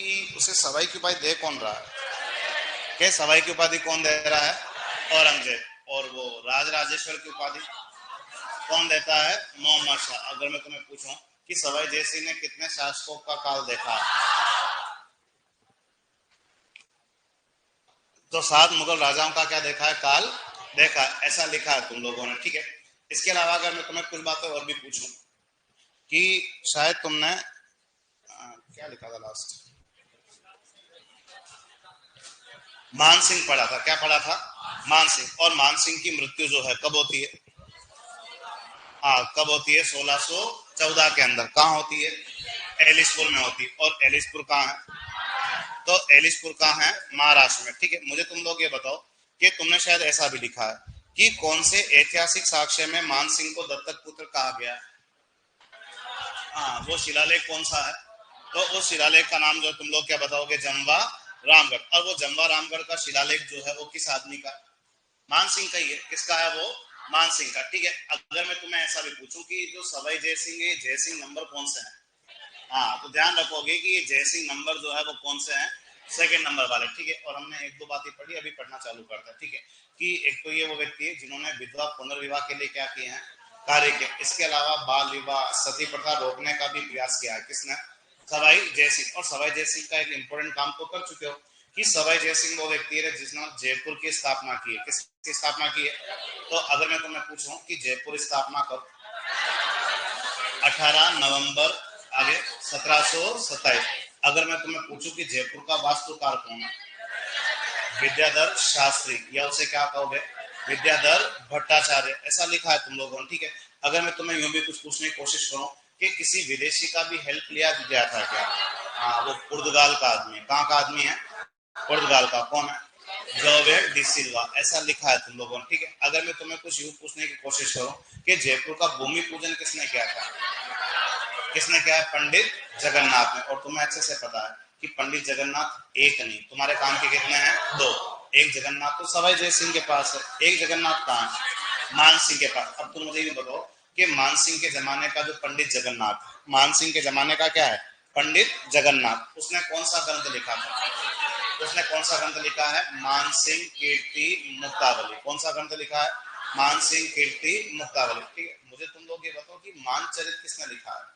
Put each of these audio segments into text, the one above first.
कि उसे सवाई की उपाधि दे कौन रहा है? के सवाई की उपाधि कौन दे रहा है? औरंगजेब। और वो राज राजेश्वर की उपाधि कौन देता है? मोहम्मद शाह। अगर मैं तुम्हें पूछूं कि सवाई जय सिंह ने कितने शासकों का काल देखा है, तो 7 मुगल राजाओं का क्या देखा है? काल देखा है। ऐसा लिखा है तुम लोगों ने, ठीक है। इसके अलावा अगर मैं तुम्हें कुछ बातें और भी पूछूं कि शायद तुमने क्या लिखा था लास्ट, मान सिंह पढ़ा था। क्या पढ़ा था? मान सिंह। और मान सिंह की मृत्यु जो है कब होती है? हाँ, कब होती है? 1614 के अंदर। कहाँ होती है? एलिसपुर में होती है। और एलिसपुर कहाँ है? तो एलिसपुर कहाँ है? महाराष्ट्र में, ठीक है। मुझे तुम लोग ये बताओ कि तुमने शायद ऐसा भी लिखा है कि कौन से ऐतिहासिक साक्ष्य में मान सिंह को दत्तक पुत्र कहा गया? हाँ, वो शिलालेख कौन सा है? तो उस शिलालेख का नाम जो तुम लोग क्या बताओगे? जमवा रामगढ़। और वो जमवा रामगढ़ का शिलालेख जो है वो किस आदमी का? मान सिंह का ही है। किसका है वो? मान सिंह का, ठीक है। अगर मैं तुम्हें ऐसा भी पूछूं कि जो सवाई जय सिंह है, जय सिंह नंबर कौन से है? हाँ, तो ध्यान रखोगे कि ये जय सिंह नंबर जो है वो कौन से हैं? सेकंड नंबर वाले, ठीक है। और हमने एक दो बातें पढ़ी, अभी पढ़ना चालू करता है, ठीक है। कि एक तो ये वो व्यक्ति है जिन्होंने विधवा पुनर्विवाह के लिए क्या किए हैं? कार्य किए। इसके अलावा बाल विवाह, सती प्रथा रोकने का भी प्रयास किया है। किसने? सवाई जय सिंह। और सवाई जय सिंह का एक इंपॉर्टेंट काम तो कर चुके हो कि सवाई जय सिंह वो व्यक्ति है जिसने जयपुर की स्थापना की है। किसकी स्थापना की है? तो अगर मैं तुम्हें पूछूं कि जयपुर स्थापना कब? 18 नवंबर, आगे 1727। अगर मैं तुम्हें पूछूं कि जयपुर का वास्तुकार कौन है? विद्याधर शास्त्री, या उसे क्या कहोगे? विद्याधर भट्टाचार्य। ऐसा लिखा है तुम लोगों ने, ठीक है। अगर मैं तुम्हें यूं भी कुछ पूछने की कोशिश करूं कि किसी विदेशी का भी हेल्प लिया गया था क्या? हाँ, वो पुर्तगाल का आदमी है। कहाँ का आदमी है? पुर्तगाल का। कौन है? जोवे डी सिल्वा। ऐसा लिखा है तुम लोगों ने, ठीक है। अगर मैं तुम्हें कुछ यूं पूछने की कोशिश करूं कि जयपुर का भूमि पूजन किसने किया था? किसने किया है? पंडित जगन्नाथ ने। और तुम्हें अच्छे से पता है कि पंडित जगन्नाथ एक नहीं, तुम्हारे काम के कितने हैं? 2। एक जगन्नाथ तो सवाई जय सिंह के पास है, एक जगन्नाथ कहाँ है? मान सिंह के पास। अब तुम मुझे ये बताओ कि मान सिंह के जमाने का जो पंडित जगन्नाथ, मान सिंह के जमाने का क्या है? पंडित जगन्नाथ, उसने कौन सा ग्रंथ लिखा था? उसने कौन सा ग्रंथ लिखा है? मान सिंह कीर्ति मुक्तावली। कौन सा ग्रंथ लिखा है? मान सिंह कीर्ति मुक्तावली, ठीक है। मुझे तुम लोग ये बताओ कि मानचरित किसने लिखा है?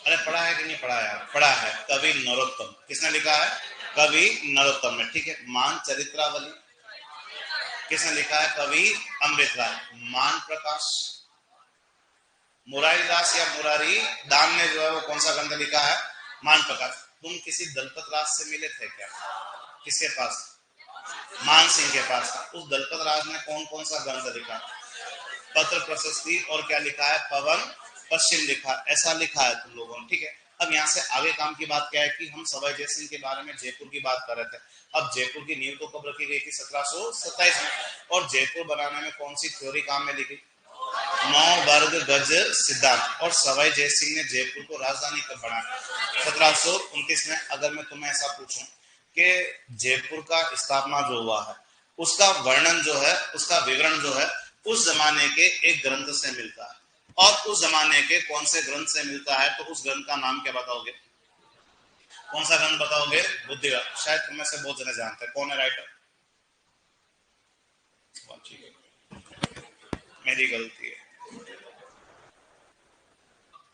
अरे पढ़ा है कि नहीं पढ़ा है? पढ़ा है। कवि नरोत्तम। किसने लिखा है? कवि नरोत्तम ने, ठीक है। मान चरित्रावली किसने लिखा है? कवि अमृत राय। मान प्रकाश, मुरारी दास या मुरारी दान ने जो है वो कौन सा ग्रंथ लिखा है? मान प्रकाश। तुम किसी दलपत राज से मिले थे क्या? किसके पास? मान सिंह के पास। उस दलपत राज ने कौन कौन सा ग्रंथ लिखा? पत्र प्रशस्ति, और क्या लिखा है? पवन पश्चिम लिखा। ऐसा लिखा है तुम लोगों ने, ठीक है। अब यहाँ से आगे काम की बात क्या है कि हम सवाई जय सिंह के बारे में जयपुर की बात कर रहे थे। अब जयपुर की नींव तो कब रखी गई थी? 1727 में। और जयपुर बनाने में कौन सी थ्योरी काम में ली गई? 9 वर्ग गज सिद्धांत। और सवाई जय सिंह ने जयपुर को राजधानी कब बनाया? 1729 में। अगर मैं तुम्हें ऐसा पूछूं कि जयपुर का स्थापना जो हुआ है उसका वर्णन जो है, उसका विवरण जो है उस जमाने के एक ग्रंथ से मिलता है। और उस जमाने के कौन से ग्रंथ से मिलता है? तो उस ग्रंथ का नाम क्या बताओगे? कौन सा ग्रंथ बताओगे? बुद्धिका। शायद तुम में से बहुत जने जानते हैं। कौन है राइटर? ठीक है, मेरी गलती है।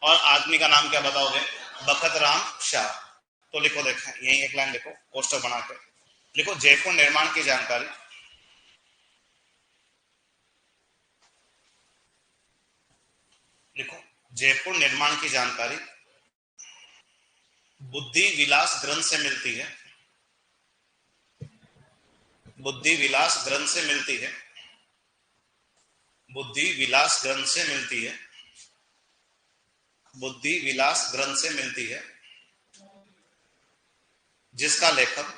और आदमी का नाम क्या बताओगे? बखत राम शाह। तो लिखो, देखें यही एक लाइन लिखो, पोस्टर बना के लिखो, जयपुर निर्माण की जानकारी। लिखो, जयपुर निर्माण की जानकारी बुद्धि विलास ग्रंथ से मिलती है। बुद्धि विलास ग्रंथ से मिलती है। बुद्धि विलास ग्रंथ से मिलती है। बुद्धि विलास ग्रंथ से मिलती है, जिसका लेखक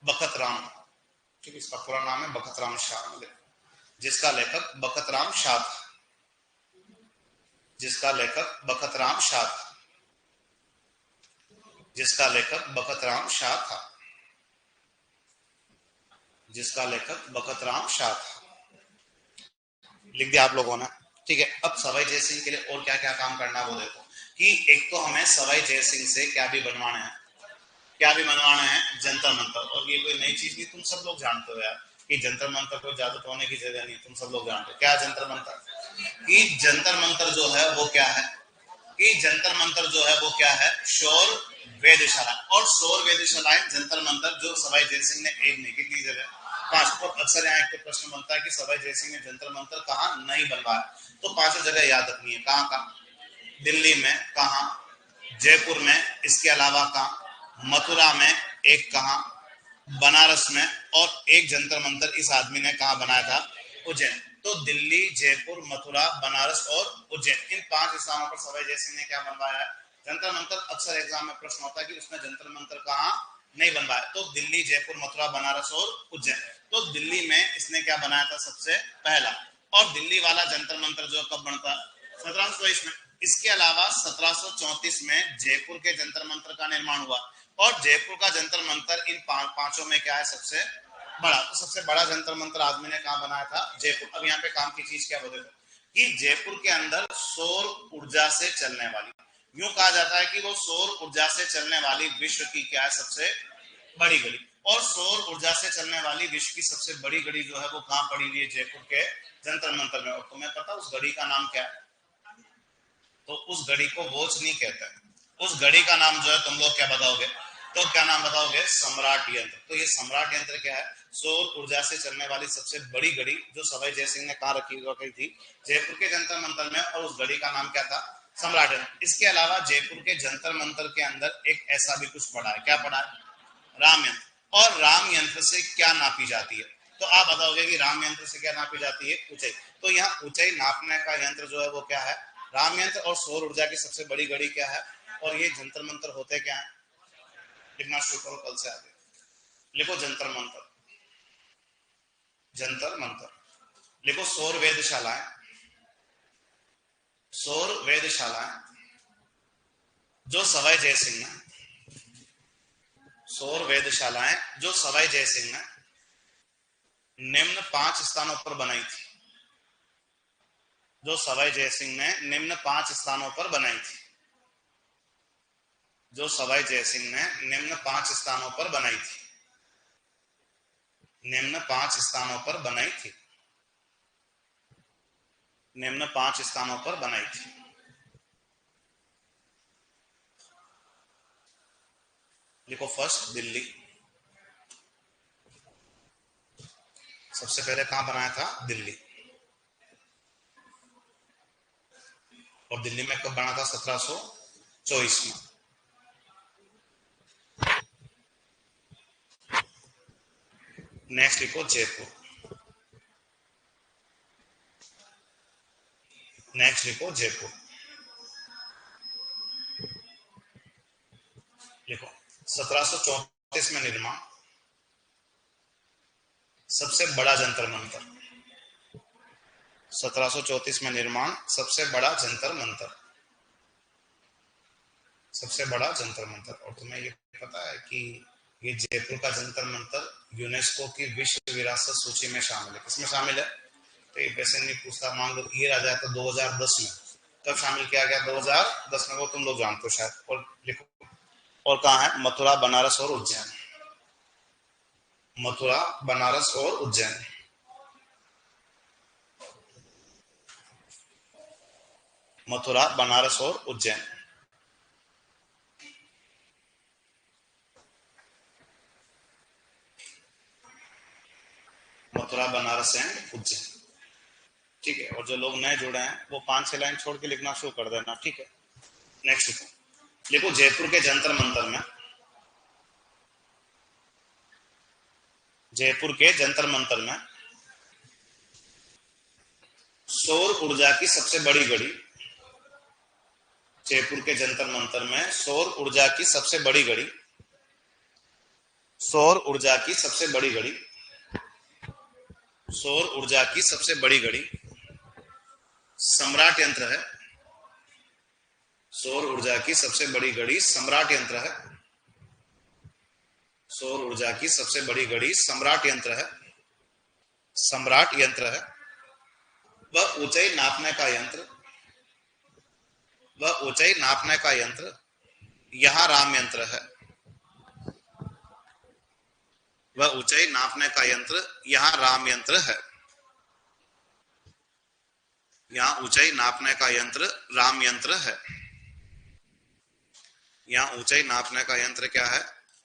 बखत राम, ठीक है, इसका पूरा नाम है बखत राम शाह। जिसका लेखक बखत राम शाह था। जिसका लेखक बखत राम शाह था। जिसका लेखक बखत राम शाह था। जिसका लेखक बखत राम शाह था। लिख दिया आप लोगों ने, ठीक है। अब सवाई जय सिंह के लिए और क्या क्या काम करना वो देखो कि एक तो हमें सवाई जय सिंह से क्या भी बनवाना है, क्या भी बनवाना है, जंतर मंतर। और ये कोई नई चीज नहीं, तुम सब लोग जानते हो यार कि जंतर मंतर को जादू टोने की जगह नहीं, तुम सब लोग जानते हो क्या जंतर मंतर। कि जंतर मंतर जो है वो क्या है, कि जंतर मंतर जो है वो क्या है, शौर वेदशाला। और शौर वेदशालाएं जंतर मंतर जो सवाई जय सिंह ने एक नहीं कितनी जगह, 5। तो अक्सर यहाँ एक प्रश्न बनता है कि सवाई जय सिंह ने जंतर मंतर कहाँ नहीं बनवाया, तो 5 जगह याद रखनी है। कहाँ कहाँ, दिल्ली में, कहाँ जयपुर में, इसके अलावा कहाँ मथुरा में, एक कहाँ बनारस में, और एक जंतर मंतर इस आदमी ने कहा बनाया था, उज्जैन। तो दिल्ली, जयपुर, मथुरा, बनारस और उज्जैन, इन 5 स्थानों पर सवाई जय सिंह ने क्या बनवाया है, जंतर मंतर। अक्सर एग्जाम में प्रश्न होता है कि उसने जंतर मंतर कहाँ नहीं बनवाया, तो दिल्ली, जयपुर, मथुरा, बनारस और उज्जैन। तो दिल्ली में इसने क्या बनाया था सबसे पहला। और दिल्ली वाला जंतर मंतर जो कब बनता, 1722 में। इसके अलावा 1734 में जयपुर के जंतर मंतर का निर्माण हुआ, और जयपुर का जंतर मंतर इन पांचों में क्या है सबसे बड़ा। तो सबसे बड़ा जंतर मंतर आदमी ने कहा बनाया था, जयपुर। अब यहाँ पे काम की चीज क्या बोले कि जयपुर के अंदर सौर ऊर्जा से चलने वाली, यूं कहा जाता है कि वो सौर ऊर्जा से चलने वाली विश्व की क्या है सबसे बड़ी गली। और सौर ऊर्जा से चलने वाली विश्व की सबसे बड़ी गली जो है वो कहाँ पड़ी हुई है, जयपुर के जंतर मंतर में। और तुम्हें पता उस गड़ी का नाम क्या है, तो उस घड़ी को वॉच नहीं कहते, उस घड़ी का नाम जो है तुम लोग क्या बताओगे, तो क्या नाम बताओगे, सम्राट यंत्र। तो ये सम्राट यंत्र क्या है, सौर ऊर्जा से चलने वाली सबसे बड़ी घड़ी जो सवाई जय सिंह ने कहा रखी थी, जयपुर के जंतर मंतर में। और उस घड़ी का नाम क्या था, सम्राट यंत्र। इसके अलावा जयपुर के जंतर मंतर के अंदर एक ऐसा भी कुछ पड़ा है, क्या पड़ा है, राम यंत्र। और राम यंत्र से क्या नापी जाती है, तो आप बताओगे कि राम यंत्र से क्या नापी जाती है, ऊंचाई। तो यहाँ ऊंचाई नापने का यंत्र जो है वो क्या है, राम यंत्र। और सौर ऊर्जा की सबसे बड़ी घड़ी क्या है, और ये जंतर मंतर होते क्या है, लिखना शुरू करो कल से आगे, लिखो जंतर मंतर, जंतर मंतर। लिखो सौर वेदशालाएं, सौर वेदशालाएं जो सवाई जय सिंह ने, सौर वेदशालाएं जो सवाई जय सिंह ने निम्न 5 स्थानों पर बनाई थी, जो सवाई जय सिंह ने निम्न 5 स्थानों पर बनाई थी, जो सवाई जय सिंह ने निम्न 5 स्थानों पर बनाई थी, निम्न 5 स्थानों पर बनाई थी, निम्न 5 स्थानों पर बनाई थी। लिखो फर्स्ट दिल्ली, सबसे पहले कहां बनाया था, दिल्ली। और दिल्ली में कब बना था, 1724 में। नेक्स्ट लिखो जयपुर, नेक्स्ट लिखो जयपुर। लिखो 1734 में निर्माण, सबसे बड़ा जंतर मंतर। 1734 में निर्माण, सबसे बड़ा जंतर मंतर, सबसे बड़ा जंतर मंतर। और तुम्हें ये पता है कि ये जयपुर का जंतर मंतर यूनेस्को की विश्व विरासत सूची में शामिल है, किसमें शामिल है, तो ये वैसे नहीं पूछता, मान लो ये आ जाए तो 2010 में, कब शामिल किया गया, 2010 में, वो तुम लोग जानते हो शायद। और लिखो, और कहाँ है, मथुरा, बनारस और उज्जैन, मथुरा, बनारस और उज्जैन। मथुरा, बनारस और उज्जैन। मथुरा, बनारस एंड उज्जैन, ठीक है। और जो लोग नए जुड़े हैं वो 5-6 लाइन छोड़ के लिखना शुरू कर देना, ठीक है। नेक्स्ट लिखो, लिखो जयपुर के जंतर मंतर में, जयपुर के जंतर मंतर में सौर ऊर्जा की सबसे बड़ी घड़ी, जयपुर के जंतर मंतर में सौर ऊर्जा की सबसे बड़ी घड़ी, सौर ऊर्जा की सबसे बड़ी घड़ी, सौर ऊर्जा की सबसे बड़ी घड़ी सम्राट यंत्र है, सौर ऊर्जा की सबसे बड़ी घड़ी सम्राट यंत्र है, सौर ऊर्जा की सबसे बड़ी घड़ी सम्राट यंत्र है, सम्राट यंत्र है। वह ऊंचाई नापने का यंत्र, वह ऊंचाई नापने का यंत्र यहाँ राम यंत्र है। वह ऊंचाई नापने का यंत्र यहाँ राम यंत्र है। यहाँ ऊंचाई नापने का यंत्र राम यंत्र है। यहाँ ऊंचाई नापने का यंत्र क्या है?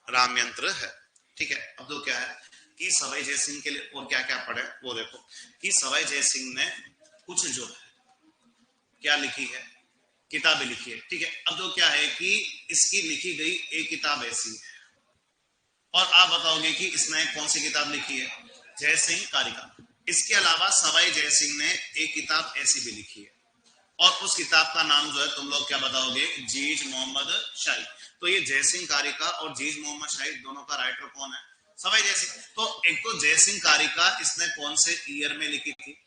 राम यंत्र है। ठीक है, अब तो क्या है कि सवाई जयसिंह के लिए और क्या क्या पढ़े वो देखो कि सवाई जयसिंह ने कुछ जो है क्या लिखी है, किताबें लिखी है। ठीक है, अब तो क्या है कि इसकी लिखी गई एक किताब ऐसी है और आप बताओगे कि इसने कौन सी किताब लिखी है? जयसिंह कारिका। इसके अलावा सवाई जयसिंह ने एक किताब ऐसी भी लिखी है और उस किताब का नाम जो है तुम लोग क्या बताओगे? जीज मोहम्मद शाही। तो ये जयसिंह कारिका और जीज मोहम्मद शाही दोनों का राइटर कौन है? सवाई जयसिंह। तो एक तो जयसिंह कारिका इसने कौन से ईयर में लिखी थी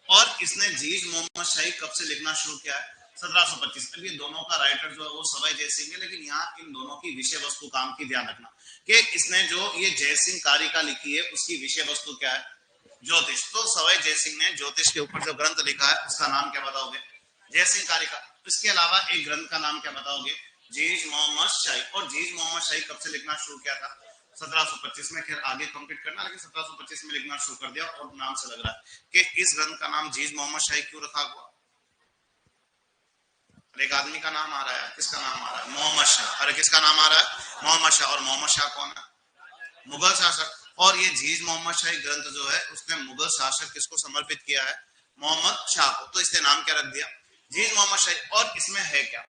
और इसने जीज मोहम्मद शाही कब से लिखना शुरू किया है? 1725। अब ये दोनों का राइटर जो है वो सवाई जयसिंह है, लेकिन यहाँ इन दोनों की विषय वस्तु काम की ध्यान रखना कि इसने जो ये जयसिंह कारिका लिखी है उसकी विषय वस्तु क्या है? ज्योतिष। तो सवाई जयसिंह ने ज्योतिष के ऊपर जो ग्रंथ लिखा है उसका नाम क्या बताओगे? जयसिंह कारिका। इसके अलावा एक ग्रंथ का नाम क्या बताओगे? जीज मोहम्मद शाही। और जीज मोहम्मद शाही कब से लिखना शुरू किया था? 1725 में। खैर आगे कंप्लीट करना, लेकिन 1725 में लिखना शुरू कर दिया और नाम से लग रहा है कि इस ग्रंथ का नाम जीज मोहम्मद शाही क्यों रखा हुआ? एक आदमी का नाम आ रहा है, किसका नाम आ रहा है? मोहम्मद शाह। अरे किसका नाम आ रहा है? मोहम्मद शाह। और मोहम्मद शाह कौन है? मुगल शासक। और ये जीज मोहम्मद शाही ग्रंथ जो है उसने मुगल शासक किसको समर्पित किया है? मोहम्मद शाह को। तो इसने नाम क्या रख दिया? जीज मोहम्मद शाही। और इसमें है क्या?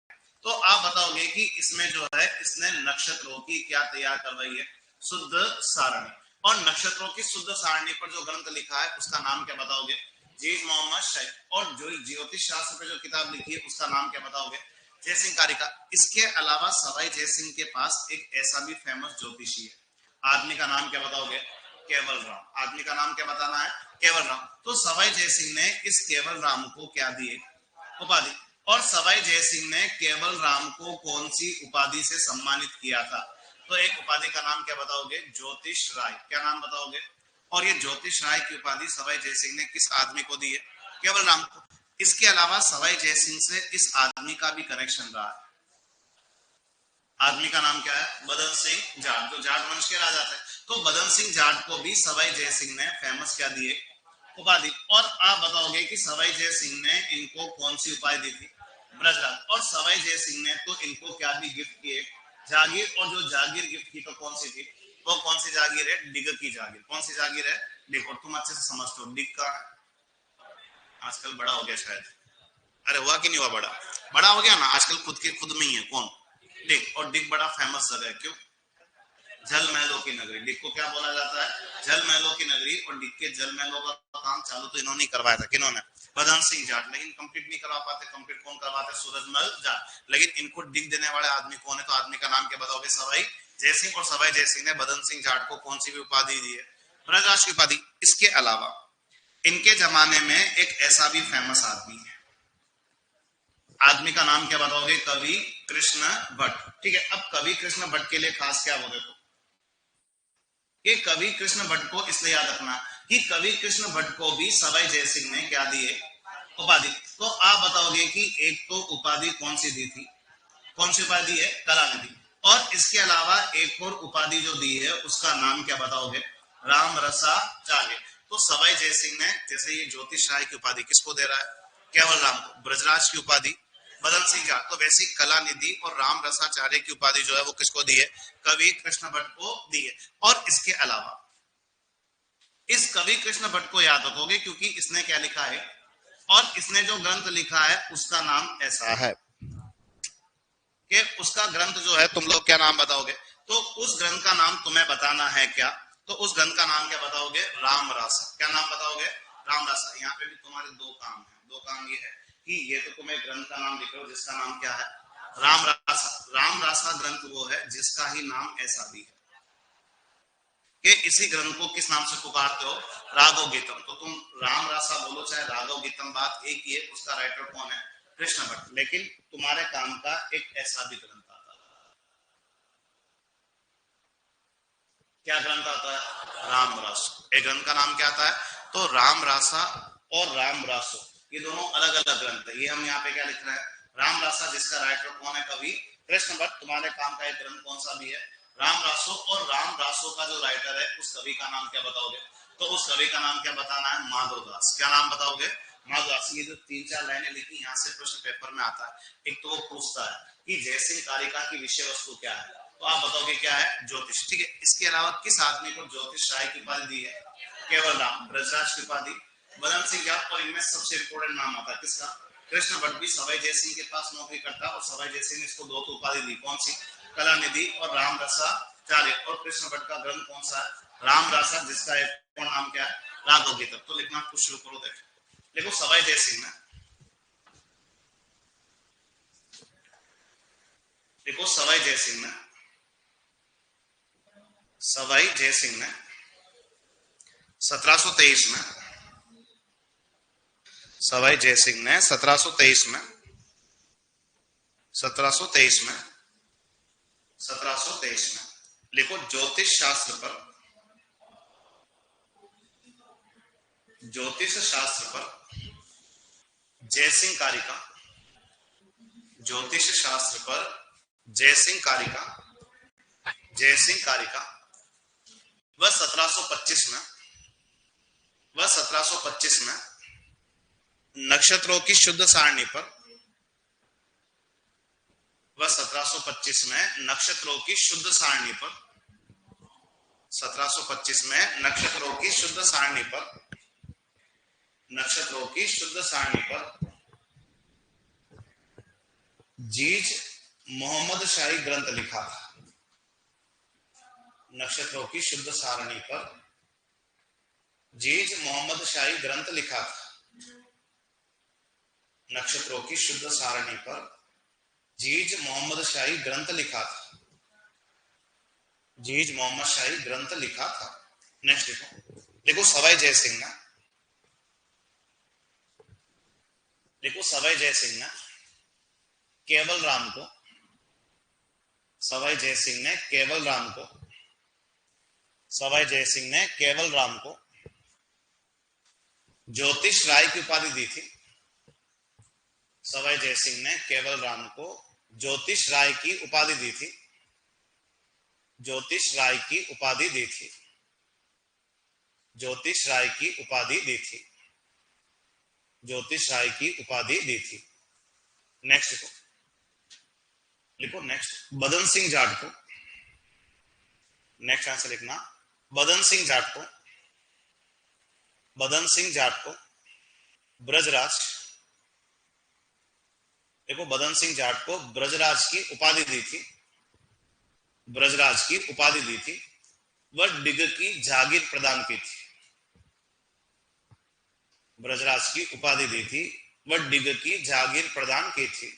तो आप बताओगे कि इसमें जो है इसने नक्षत्रों की क्या तैयार करवाई है? शुद्ध सारणी। और नक्षत्रों की शुद्ध सारणी पर जो ग्रंथ लिखा है उसका नाम क्या बताओगे? जीज मोहम्मद शाही। और जो ज्योतिष शास्त्र पे जो किताब लिखी है उसका नाम क्या बताओगे? जयसिंह कारिका। इसके अलावा सवाई जयसिंह के पास एक ऐसा भी फेमस ज्योतिषी है, आदमी का नाम क्या बताओगे? केवल राम। आदमी का नाम क्या बताना है? केवल राम। तो सवाई जयसिंह ने इस केवल राम को क्या दिए? उपाधि। और सवाई जयसिंह ने केवल राम को कौन सी उपाधि से सम्मानित किया था? तो एक उपाधि का नाम क्या बताओगे? ज्योतिष राय। क्या नाम बताओगे? और ये ज्योतिष राय की उपाधि सवाई जयसिंह ने किस आदमी को दी है? केवल राम को। इसके अलावा सवाई जयसिंह से इस आदमी का भी कनेक्शन रहा है। आदमी का नाम क्या है? बदन सिंह जाट, जो जाट वंश के राजा थे। तो बदन सिंह जाट को भी सवाई जयसिंह ने फेमस क्या दिए? उपाधि। और आप बताओगे कि सवाई जयसिंह ने इनको कौन सी उपाधि दी थी? ब्रजराज। और सवाई जयसिंह ने तो इनको क्या भी गिफ्ट किए? जागीर। और जो जागीर गिफ्ट की तो कौन सी थी? वो कौन सी जागीर है? डिग की जागीर। कौन सी जागीर है? डिग। और तुम अच्छे से समझते हो डिग का आजकल बड़ा हो गया शायद। अरे हुआ कि नहीं हुआ? बड़ा बड़ा हो गया ना आजकल, खुद के खुद में ही है। कौन? डिग। और डिग बड़ा फेमस जगह है। क्यों? जल महलों की नगरी। डिग को क्या बोला जाता है? जल महलों की नगरी। और डिग के जल महलों का काम चालू तो इन्होंने करवाया था। किन्होंने? बदन सिंह जाट। लेकिन कंप्लीट नहीं करवा पाते। कंप्लीट कौन करवाते? सूरजमल जाट। लेकिन इनको डिग देने वाले आदमी कौन है? तो आदमी का नाम क्या बताओगे? सवाई जयसिंह। और सवाई जयसिंह ने बदन सिंह जाट को कौन सी भी उपाधि दी है? ब्रजराज की उपाधि। इसके अलावा इनके जमाने में एक ऐसा भी फेमस आदमी है, आदमी का नाम क्या बताओगे? कवि कृष्ण भट्ट। ठीक है, अब कवि कृष्ण भट्ट के लिए खास क्या? वो देखो कि कवि कृष्ण भट्ट को इसलिए याद रखना कि कवि कृष्ण भट्ट को भी सवाई जयसिंह ने क्या दिए? उपाधि। तो आप बताओगे कि एक तो उपाधि कौन सी दी थी? कौन सी उपाधि है? कलानिधि। और इसके अलावा एक और उपाधि जो दी है उसका नाम क्या बताओगे? राम रसाचार्य। तो सवाई जयसिंह ने जैसे ये ज्योतिष राय की उपाधि किसको दे रहा है? केवल राम को। ब्रजराज की उपाधि बदन सिंह जाट। तो वैसी कलानिधि और राम रसाचार्य की उपाधि जो है वो किसको दी है? कवि कृष्ण भट्ट को दी है। और इसके अलावा इस कवि कृष्ण भट्ट को याद रखोगे क्योंकि इसने क्या लिखा है? और इसने जो ग्रंथ लिखा है उसका नाम ऐसा है कि उसका ग्रंथ जो है तुम लोग क्या नाम बताओगे? तो उस ग्रंथ का नाम तुम्हें बताना है क्या? तो उस ग्रंथ का नाम क्या बताओगे? राम रासा। क्या नाम बताओगे? राम रासा। यहाँ पे भी तुम्हारे दो काम है। दो काम ये है कि ये तो तुम्हें ग्रंथ का नाम लिख रहे हो जिसका नाम क्या है? राम रासा। राम रासा ग्रंथ वो है जिसका ही नाम ऐसा भी है कि इसी ग्रंथ को किस नाम से पुकारते हो? राघव गीतम। तो तुम राम रासा बोलो चाहे राघव गीतम, बात एक ही है। उसका राइटर कौन है? कृष्ण भट्ट। लेकिन तुम्हारे काम का एक ऐसा भी ग्रंथ आता है। क्या ग्रंथ आता है? राम रासो। एक ग्रंथ का नाम क्या आता है? तो राम रासा और राम रासो, ये दोनों अलग अलग ग्रंथ है। ये हम यहाँ पे क्या लिख रहे हैं? राम रासा जिसका राइटर कौन है? कवि कृष्ण भट्ट। तुम्हारे काम का एक ग्रंथ कौन सा भी है? राम रासो। और राम रासो का जो राइटर है उस कवि का नाम क्या बताओगे? तो उस कवि का नाम क्या बताना है? माधवदास। क्या नाम बताओगे? माधवदास। ये जो 3-4 लाइनें लिखी यहाँ से प्रश्न पेपर में आता है। एक तो वो पूछता है कि जयसिंह कारिका की विषय वस्तु क्या है, तो आप बताओगे क्या है? ज्योतिष। ठीक है। इसके अलावा किस आदमी को ज्योतिष राय की उपाधि दी है? केवल राम। ब्रजराज की उपाधि बदन सिंह जाट। और इनमें सबसे इंपोर्टेंट नाम आता है किसका? कृष्ण भट्ट भी सवाई जयसिंह के पास नौकरी करता और सवाई जयसिंह ने इसको 2 उपाधि दी। कौन सी? कला निधि और राम रसाचार्य। और कृष्ण भट्ट का ग्रंथ कौन सा है? राम रासा, जिसका एक पूर्ण नाम क्या है? राघव गीता। तो लिखना कुछ शुरू करो। देखो सवाई जयसिंह ने, देखो सवाई जयसिंह ने, सवाई जयसिंह ने 1723 में, सवाई जयसिंह ने 1723 में, 1723 में, 1723 में लिखो ज्योतिष शास्त्र पर, ज्योतिष शास्त्र पर जयसिंह कारिका, ज्योतिष शास्त्र पर जयसिंह कारिका, जयसिंह कारिका वह 1725 में, वह 1725 में नक्षत्रों की शुद्ध सारणी पर, वह 1725 में नक्षत्रों की शुद्ध सारणी पर, 1725 में नक्षत्रों की शुद्ध सारणी पर, नक्षत्रों की शुद्ध सारणी पर जीज मोहम्मद शाही ग्रंथ लिखा था। नक्षत्रों की शुद्ध सारणी पर जीज मोहम्मद शाही ग्रंथ लिखा था। नक्षत्रों की शुद्ध सारणी पर जीज मोहम्मद शाही ग्रंथ लिखा था। जीज मोहम्मद शाही ग्रंथ लिखा था। नेक्स्ट देखो, देखो सवाई जयसिंह ने, देखो सवाई जयसिंह ने केवल राम को, सवाई जयसिंह ने केवल राम को, सवाई जयसिंह ने केवल राम को ज्योतिष राय की उपाधि दी थी। सवाई जयसिंह ने केवल राम को ज्योतिष राय की उपाधि दी थी, ज्योतिष राय की उपाधि दी थी, ज्योतिष राय की उपाधि दी थी, ज्योतिष राय की उपाधि दी थी। नेक्स्ट लिखो, लिखो नेक्स्ट बदन सिंह जाट को, नेक्स्ट आंसर लिखना बदन सिंह जाट को, बदन सिंह जाट को ब्रजराज, देखो बदन सिंह जाट को ब्रजराज की उपाधि दी थी, ब्रजराज की उपाधि दी थी। वह डिग की जागीर प्रदान की थी, ब्रजराज की उपाधि दी थी, वह डिग की जागीर प्रदान की थी,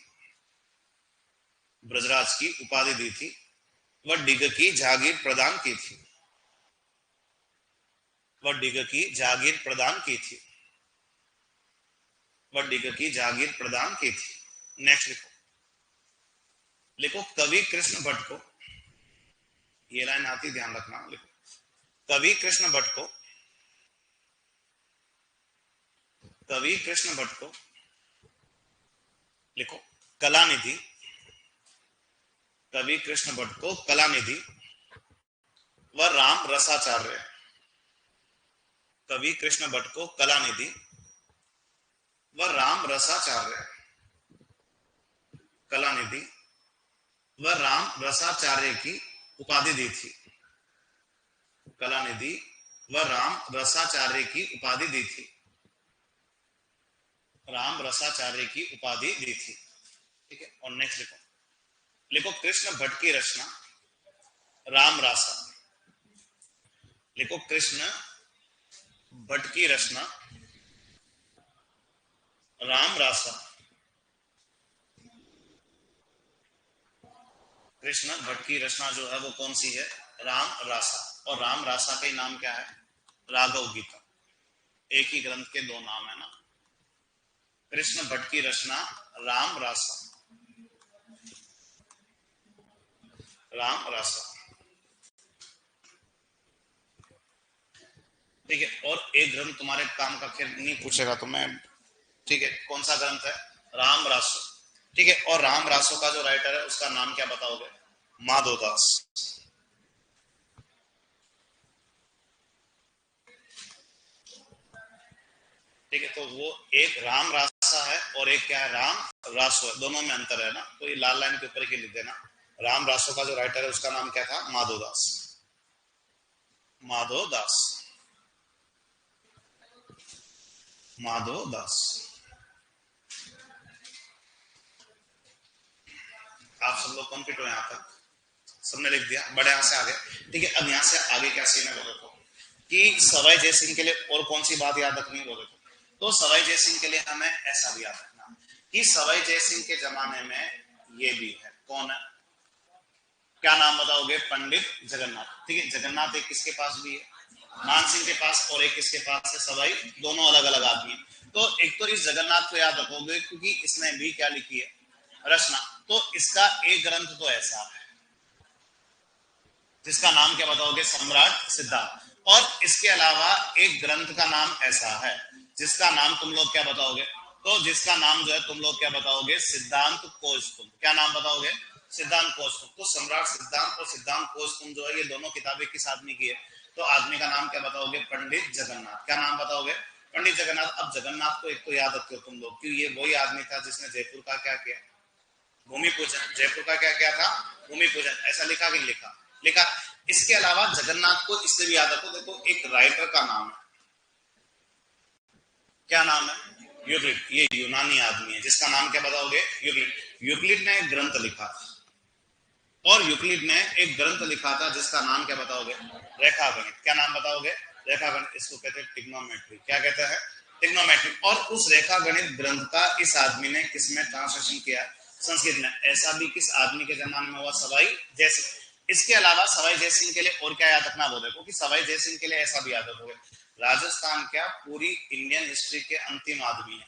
ब्रजराज की उपाधि दी थी, वह डिग की जागीर प्रदान की थी, वह डिग की जागीर प्रदान की थी, वह डिग की जागीर प्रदान की थी। नेक्स्ट लिखो, लिखो कवि कृष्ण भट्ट को, ये लाइन आती ध्यान रखना, लिखो कवि कृष्ण भट्ट को, कवि कृष्ण भट्ट को लिखो कलानिधि, कवि कृष्ण भट्ट को कलानिधि व राम रसाचार्य, कवि कृष्ण भट्ट को कलानिधि व राम रसाचार्य, कलानिधि व राम रसाचार्य की उपाधि दी थी, कलानिधि व राम रसाचार्य की उपाधि दी थी, राम रसाचार्य की उपाधि दी थी। ठीक है। और नेक्स्ट लिखो, लिखो कृष्ण भट्ट की रचना राम रासा, लिखो कृष्ण भट्ट की रचना राम रासा, कृष्ण भट्ट की रचना जो है वो कौन सी है? राम रासा। और राम रासा का नाम क्या है? राघव गीता। एक ही ग्रंथ के 2 नाम है ना। कृष्ण भट्ट की रचना राम रासा, राम रासा। ठीक है। और एक ग्रंथ तुम्हारे काम का खैर नहीं पूछेगा तो मैं, ठीक है, कौन सा ग्रंथ है? राम रास। ठीक है। और राम रासो का जो राइटर है उसका नाम क्या बताओगे? माधवदास। ठीक है, तो वो एक राम रासा है और एक क्या है, राम रासो है, दोनों में अंतर है ना, तो ये लाल लाइन के ऊपर ही लिख देना। राम रासो का जो राइटर है उसका नाम क्या था? माधवदास। माधवदास, माधवदास। आप सब लोग कंप्लीट हो यहाँ तक? सबने लिख दिया, बड़े यहाँ से आगे। ठीक है, अब यहाँ से आगे क्या सीन है बोले तो, कि सवाई जय सिंह के लिए और कौन सी बात याद रखनी बोले तो सवाई जय सिंह के लिए हमें ऐसा भी याद रखना कि सवाई जय सिंह के जमाने में ये भी है, कौन है, क्या नाम बताओगे? पंडित जगन्नाथ। ठीक है, जगन्नाथ एक किसके पास भी है? मान सिंह के पास, और एक किसके पास है? सवाई। दोनों अलग अलग आदमी है। तो एक तो इस जगन्नाथ को याद रखोगे क्योंकि इसने भी क्या लिखी है? रचना। तो इसका एक ग्रंथ तो ऐसा है जिसका नाम क्या बताओगे? सम्राट सिद्धांत। और इसके अलावा एक ग्रंथ का नाम ऐसा है जिसका नाम तुम लोग क्या बताओगे? तो जिसका नाम जो है तुम लोग क्या बताओगे? सिद्धांत कौस्तुभ। क्या नाम बताओगे? सिद्धांत कौस्तुभ। तो सम्राट सिद्धांत और सिद्धांत कौस्तुभ जो है ये दोनों किताबें किस आदमी की है? तो आदमी का नाम क्या बताओगे? पंडित जगन्नाथ। क्या नाम बताओगे? पंडित जगन्नाथ। अब जगन्नाथ को एक तो याद रखते हो तुम लोग क्यों, ये वही आदमी था जिसने जयपुर का क्या किया? भूमि पूजन। जयपुर का क्या क्या था? भूमि पूजन। ऐसा लिखा कि लिखा? लिखा। इसके अलावा जगन्नाथ को इसलिए भी याद रखो, देखो एक राइटर का नाम है, क्या नाम है? यूक्लिड। ये यूनानी आदमी है जिसका नाम क्या बताओगे? यूक्लिड। यूक्लिड ने एक ग्रंथ लिखा और यूक्लिड ने एक ग्रंथ लिखा था जिसका नाम क्या बताओगे? रेखा गणित। क्या नाम बताओगे? रेखा गणित। इसको कहते हैं टिग्नोमेट्री। क्या कहते हैं? टिग्नोमेट्री। और उस रेखा गणित ग्रंथ का इस आदमी ने किसमें ट्रांसलेशन किया? संस्कृत में। ऐसा भी किस आदमी के जमाने में हुआ? सवाई जयसिंह। इसके अलावा सवाई जयसिंह के लिए और क्या याद रखना वो देखो कि सवाई जयसिंह के लिए ऐसा भी याद रखोगे, राजस्थान क्या पूरी इंडियन हिस्ट्री के अंतिम आदमी है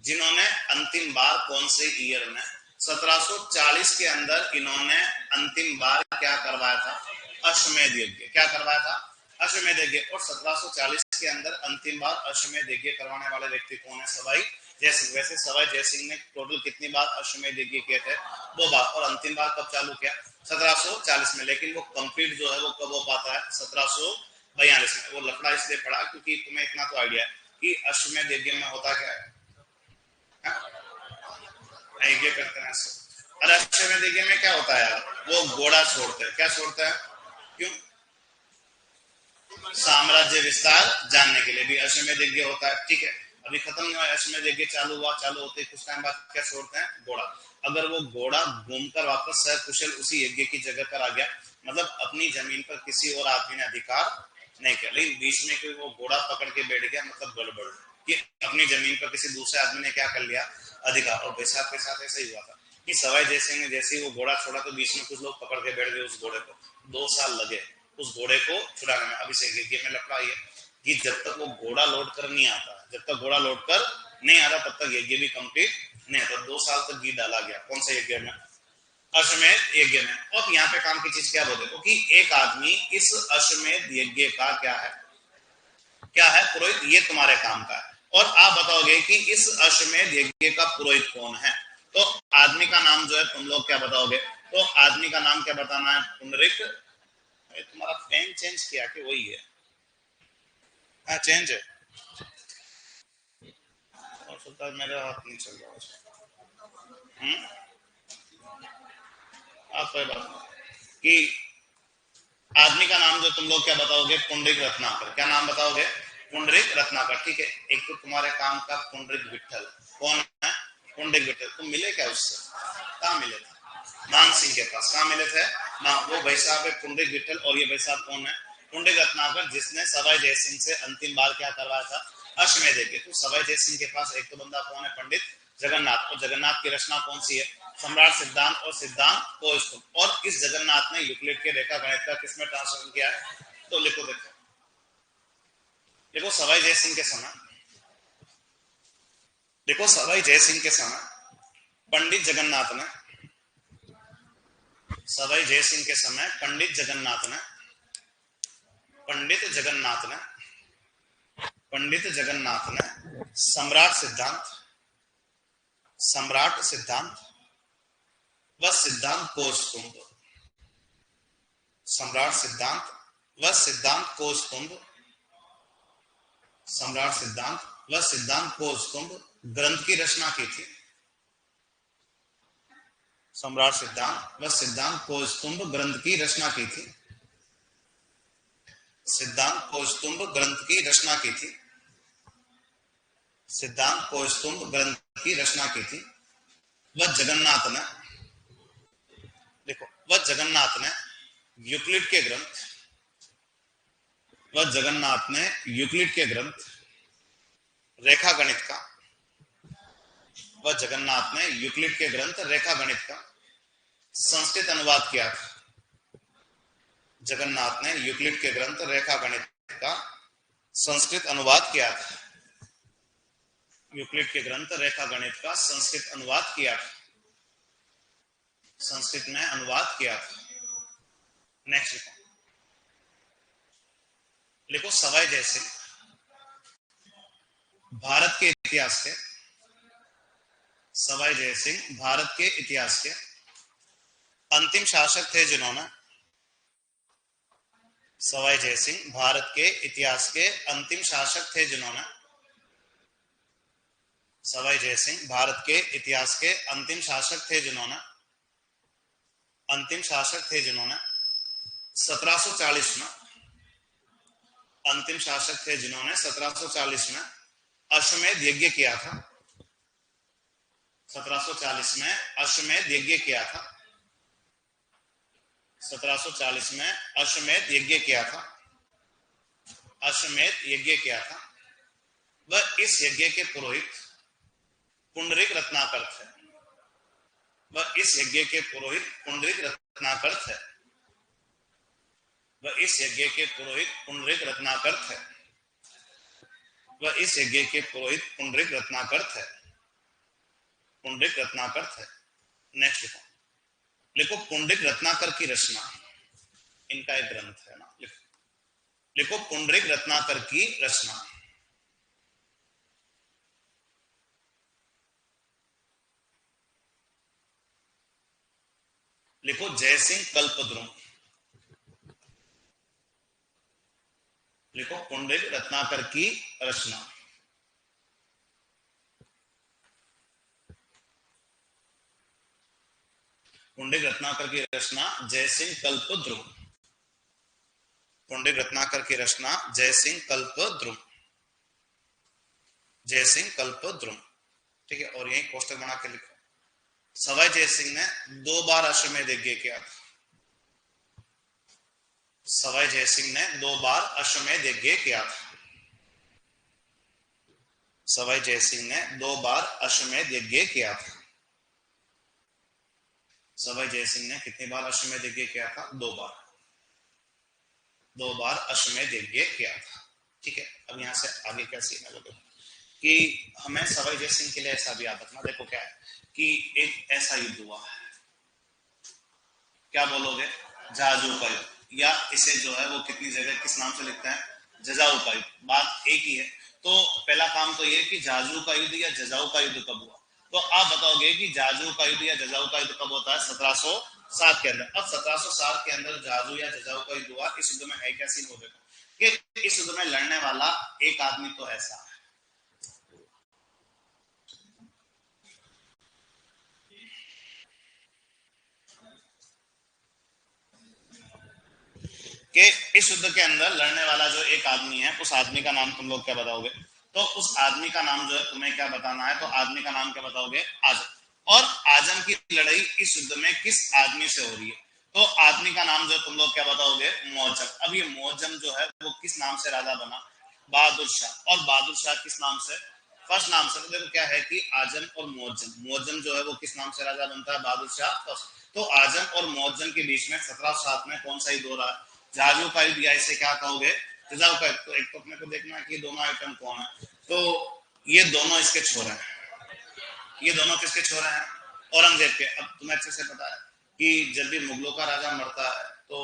जिन्होंने अंतिम बार कौन से ईयर में 1740 के अंदर इन्होंने अंतिम बार क्या करवाया था? अश्वमेध यज्ञ। क्या करवाया था? अश्वमेध यज्ञ। और 1740 के अंदर अंतिम बार अश्वमेध यज्ञ करवाने वाले व्यक्ति कौन है? सवाई जयसिंह। वैसे सवाई जयसिंह ने टोटल कितनी बार अश्वमेध यज्ञ किए थे? 2 बार। और अंतिम बार कब चालू किया? 1740 में। लेकिन वो कंप्लीट जो है वो कब हो पाता है? 1742 में। वो लफड़ा इसलिए पड़ा क्योंकि तुम्हें इतना तो आइडिया है कि अश्वमेध यज्ञ में होता क्या है? यज्ञ करते हैं अरे अश्वमेध यज्ञ में क्या होता है यार? वो घोड़ा छोड़ते हैं। क्या छोड़ते हैं? क्यों? साम्राज्य विस्तार जानने के लिए भी अश्वमेध यज्ञ होता है। ठीक है, अभी खत्म नहीं हुआ अश्वमेध यज्ञ, चालू हुआ, चालू होते कुछ टाइम बाद क्या छोड़ते हैं? घोड़ा। अगर वो घोड़ा घूमकर वापस सकुशल उसी यज्ञ की जगह पर आ गया, मतलब अपनी जमीन पर किसी और आदमी ने अधिकार नहीं किया, लेकिन बीच में कोई वो घोड़ा पकड़ के बैठ गया, मतलब गड़बड़ कि अपनी जमीन पर किसी दूसरे आदमी ने क्या कर लिया? अधिकार। और बैसाख के साथ ऐसा ही हुआ था कि सवाई जयसिंह ने जैसे ही वो घोड़ा छोड़ा तो बीच में कुछ लोग पकड़ के बैठ गए उस घोड़े को। 2 साल लगे उस घोड़े को छुड़ाने में। अभी से यज्ञ में लफड़ा ये कि जब तक वो घोड़ा लौट कर नहीं आता, जब तक घोड़ा लौट कर नहीं आता तब तक यज्ञ भी कंप्लीट नहीं आता। 2 साल तक घी डाला गया। कौन से यज्ञ में? अश्वमेध यज्ञ में। और यहाँ पे काम की चीज क्या बोले देखो कि एक आदमी इस अश्वमेध यज्ञ का क्या है? क्या है? पुरोहित। ये तुम्हारे काम का है। और आप बताओगे कि इस अश्वमेध यज्ञ का पुरोहित कौन है? तो आदमी का नाम जो है तुम लोग क्या बताओगे? तो आदमी का नाम क्या बताना है? पुंडरिक। तुम्हारा पेन चेंज किया कि वही है? हाँ चेंज है। और सुल्तान मेरे हाथ नहीं चल रहा। आप कोई बात नहीं कि आदमी का नाम जो तुम लोग क्या बताओगे? पुंडरिक रत्नाकर। क्या नाम बताओगे? पुंडरिक रत्नाकर। ठीक है, एक तो तुम्हारे काम का पुंडरिक विठल। कौन है? पुंडरिक विठल। तुम मिले क्या उससे? कहाँ मिले थे? मान सिंह के पास। कहाँ मिले थे? ना वो भाई साहब है पुंडरिक विठल। और ये भाई साहब कौन है? पुंडरिक रत्नाकर, जिसने सवाई जयसिंह से अंतिम बार क्या करवाया था? अश्वमेध यज्ञ। तो सवाई जयसिंह के पास एक तो बंदा कौन है? पंडित जगन्नाथ। और जगन्नाथ की रचना कौन सी है? सम्राट सिद्धांत और सिद्धांत कौस्तुभ। और इस जगन्नाथ ने यूक्लिड के रेखा गणित का किसमें ट्रांसलेशन किया है? तो लिखो देखो, देखो सवाई जयसिंह के समय, देखो सवाई जयसिंह के समय पंडित जगन्नाथ ने, सवाई जयसिंह के समय पंडित जगन्नाथ ने पंडित जगन्नाथ ने सम्राट सिद्धांत, सम्राट सिद्धांत व सिद्धांत कौस्तुभ, सम्राट सिद्धांत व सिद्धांत कौस्तुभ, सम्राट सिद्धांत व सिद्धांत कौस्तुभ ग्रंथ की रचना की थी। सम्राट सिद्धांत व सिद्धांत कौस्तुभ ग्रंथ की रचना की थी। सिद्धांत कौस्तुभ ग्रंथ की रचना की थी। सिद्धांत कौस्तुभ ग्रंथ की रचना की थी। वह जगन्नाथ ने, देखो, वह जगन्नाथ ने यूक्लिड के ग्रंथ, वह जगन्नाथ ने यूक्लिड के ग्रंथ रेखा गणित का, वह जगन्नाथ ने यूक्लिड के ग्रंथ रेखा गणित का संस्कृत अनुवाद किया था। जगन्नाथ ने यूक्लिड के ग्रंथ रेखा गणित का संस्कृत अनुवाद किया था। यूक्लिड के ग्रंथ रेखा गणित का संस्कृत अनुवाद किया था, संस्कृत में अनुवाद किया था। नेक्स्ट लिखो, सवाई जयसिंह भारत के इतिहास के, सवाई जयसिंह भारत के इतिहास के अंतिम शासक थे जिन्होंने, सवाई जयसिंह भारत के इतिहास के अंतिम शासक थे जिन्होंने, सवाई जयसिंह भारत के इतिहास के अंतिम शासक थे जिन्होंने, अंतिम शासक थे जिन्होंने 1740 में, अंतिम शासक थे जिन्होंने 1740 में अश्वमेध यज्ञ किया था। 1740 में अश्वमेध यज्ञ किया था। 1740 में अश्वमेध यज्ञ किया था। अश्वमेध यज्ञ किया था। वह इस यज्ञ के पुरोहित पुंडरीक रत्नाकर थे। वह इस यज्ञ के पुरोहित पुंडरीक रत्नाकर थे। वह इस यज्ञ के पुरोहित पुंडरीक रत्नाकर थे। वह इस यज्ञ के पुरोहित पुंडरीक रत्नाकर थे। पुंडरीक रत्नाकर थे। नेक्स्ट लिखो, पुंडरीक रत्नाकर की रचना, इनका एक ग्रंथ है ना, लिखो पुंडरीक रत्नाकर की रचना। लिखो जयसिंह कल्पद्रुम। लिखो पुंडरीक रत्नाकर की रचना। पुंडरीक रत्नाकर की रचना जयसिंह कल्पद्रुम। पुंडरीक रत्नाकर की रचना जयसिंह कल्पद्रुम। जयसिंह कल्पद्रुम, ठीक है। और यही कोष्टक बना के लिखो, सवाई जयसिंह ने 2 बार अश्वमेध यज्ञ किया था। सवाई जयसिंह ने 2 बार अश्वमेध यज्ञ किया था। सवाई जयसिंह ने 2 बार अश्वमेध यज्ञ किया था। सवाई जयसिंह ने कितनी बार अश्वमेध यज्ञ किया था? 2 बार। 2 बार अश्वमेध यज्ञ किया था, ठीक है। अब यहां से आगे क्या सीखना है कि हमें सवाई जयसिंह के लिए ऐसा भी याद रखना। देखो क्या है कि एक ऐसा युद्ध हुआ है, क्या बोलोगे, जाजू का युद्ध, या इसे जो है वो कितनी जगह किस नाम से लिखते हैं, जजाऊ का युद्ध। बात एक ही है। तो पहला काम तो ये कि जाजू का युद्ध या जजाऊ का युद्ध कब हुआ, तो आप बताओगे कि जाजू का युद्ध या जजाऊ का युद्ध कब होता है? 1707 के अंदर। अब 1707 के अंदर जाजू या जजाऊ का युद्ध हुआ। इस युद्ध में है क्या सीन हो गया कि इस युद्ध में लड़ने वाला एक आदमी तो ऐसा है कि इस युद्ध के अंदर लड़ने वाला जो एक आदमी है, उस आदमी का नाम तुम लोग क्या बताओगे? तो उस आदमी का नाम जो है तुम्हें क्या बताना है, तो आदमी का नाम क्या बताओगे? आजम। और आजम की लड़ाई इस युद्ध में किस आदमी से हो रही है? तो आदमी का नाम जो तुम लोग क्या बताओगे? मौजम। अब ये मौजम जो है वो किस नाम से राजा बना? बहादुर शाह। और बहादुर शाह किस नाम से? फर्स्ट नाम से। तो देखो क्या है कि आजम और मौजम, मौजम जो है वो किस नाम से राजा बनता है? बहादुर शाह फर्स्ट। तो आजम और मौजम के बीच में 1707 में कौन सा युद्ध हो रहा है? जाजू का युद्ध, या इसे क्या कहोगे? जजाऊ का युद्ध। तो एक तो अपने को देखना है कि दोनों आइटम कौन है। तो ये दोनों इसके छोरे हैं। ये दोनों किसके छोरे हैं? औरंगजेब के। अब तुम्हें अच्छे से पता है कि जब भी मुगलों का राजा मरता है तो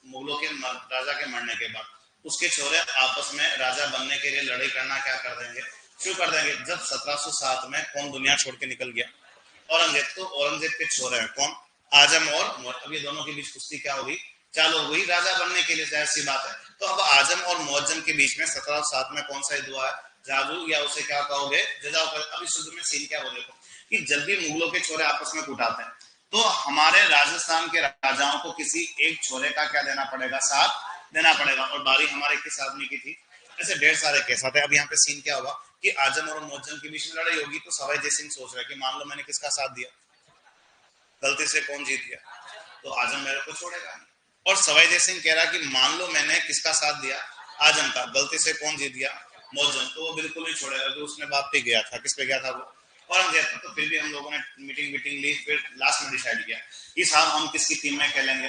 मुगलों के राजा के मरने के बाद उसके छोरे आपस में राजा बनने के लिए लड़ाई करना क्या कर देंगे? शुरू कर देंगे। जब 1707 में कौन दुनिया छोड़ के निकल गया? औरंगजेब। तो औरंगजेब के छोरे हैं कौन? आजम और अब ये दोनों के बीच कुश्ती क्या होगी, चालू हो गई राजा बनने के लिए, जाहिर सी बात है। तो अब आजम और मुअज्जम के बीच में 1707 में कौन सा युद्ध हुआ है, जादू, या उसे क्या कहोगे, जजाओ। अब इस युद्ध में सीन क्या हो, देखो कि जब भी मुगलों के छोरे आपस में कुटाते हैं तो हमारे राजस्थान के राजाओं को किसी एक छोरे का क्या देना पड़ेगा, साथ देना पड़ेगा। और बारी हमारे किस आदमी की थी, ऐसे ढेर सारे केस आते हैं। अब यहाँ पे सीन क्या होगा कि आजम और मुअज्जम के बीच में लड़ाई होगी, तो सवाई जय सिंह सोच रहा है कि मान लो मैंने किसका साथ दिया, गलती से कौन जीत गया, तो आजम मेरे को छोड़ेगा नहीं। और सवाई जय सिंह कह रहा कि मान लो मैंने किसका साथ दिया, आजम का, गलती से कौन जीत गया, मुअज्जम, तो वो बिल्कुल नहीं छोड़ेगा, तो उसने बात पे गया था, किस पे गया था वो, औरंगजेब पर। तो फिर भी हम लोगों ने मीटिंग ली, फिर लास्ट में डिसाइड किया कि साहब हम किसकी टीम में खेलेंगे,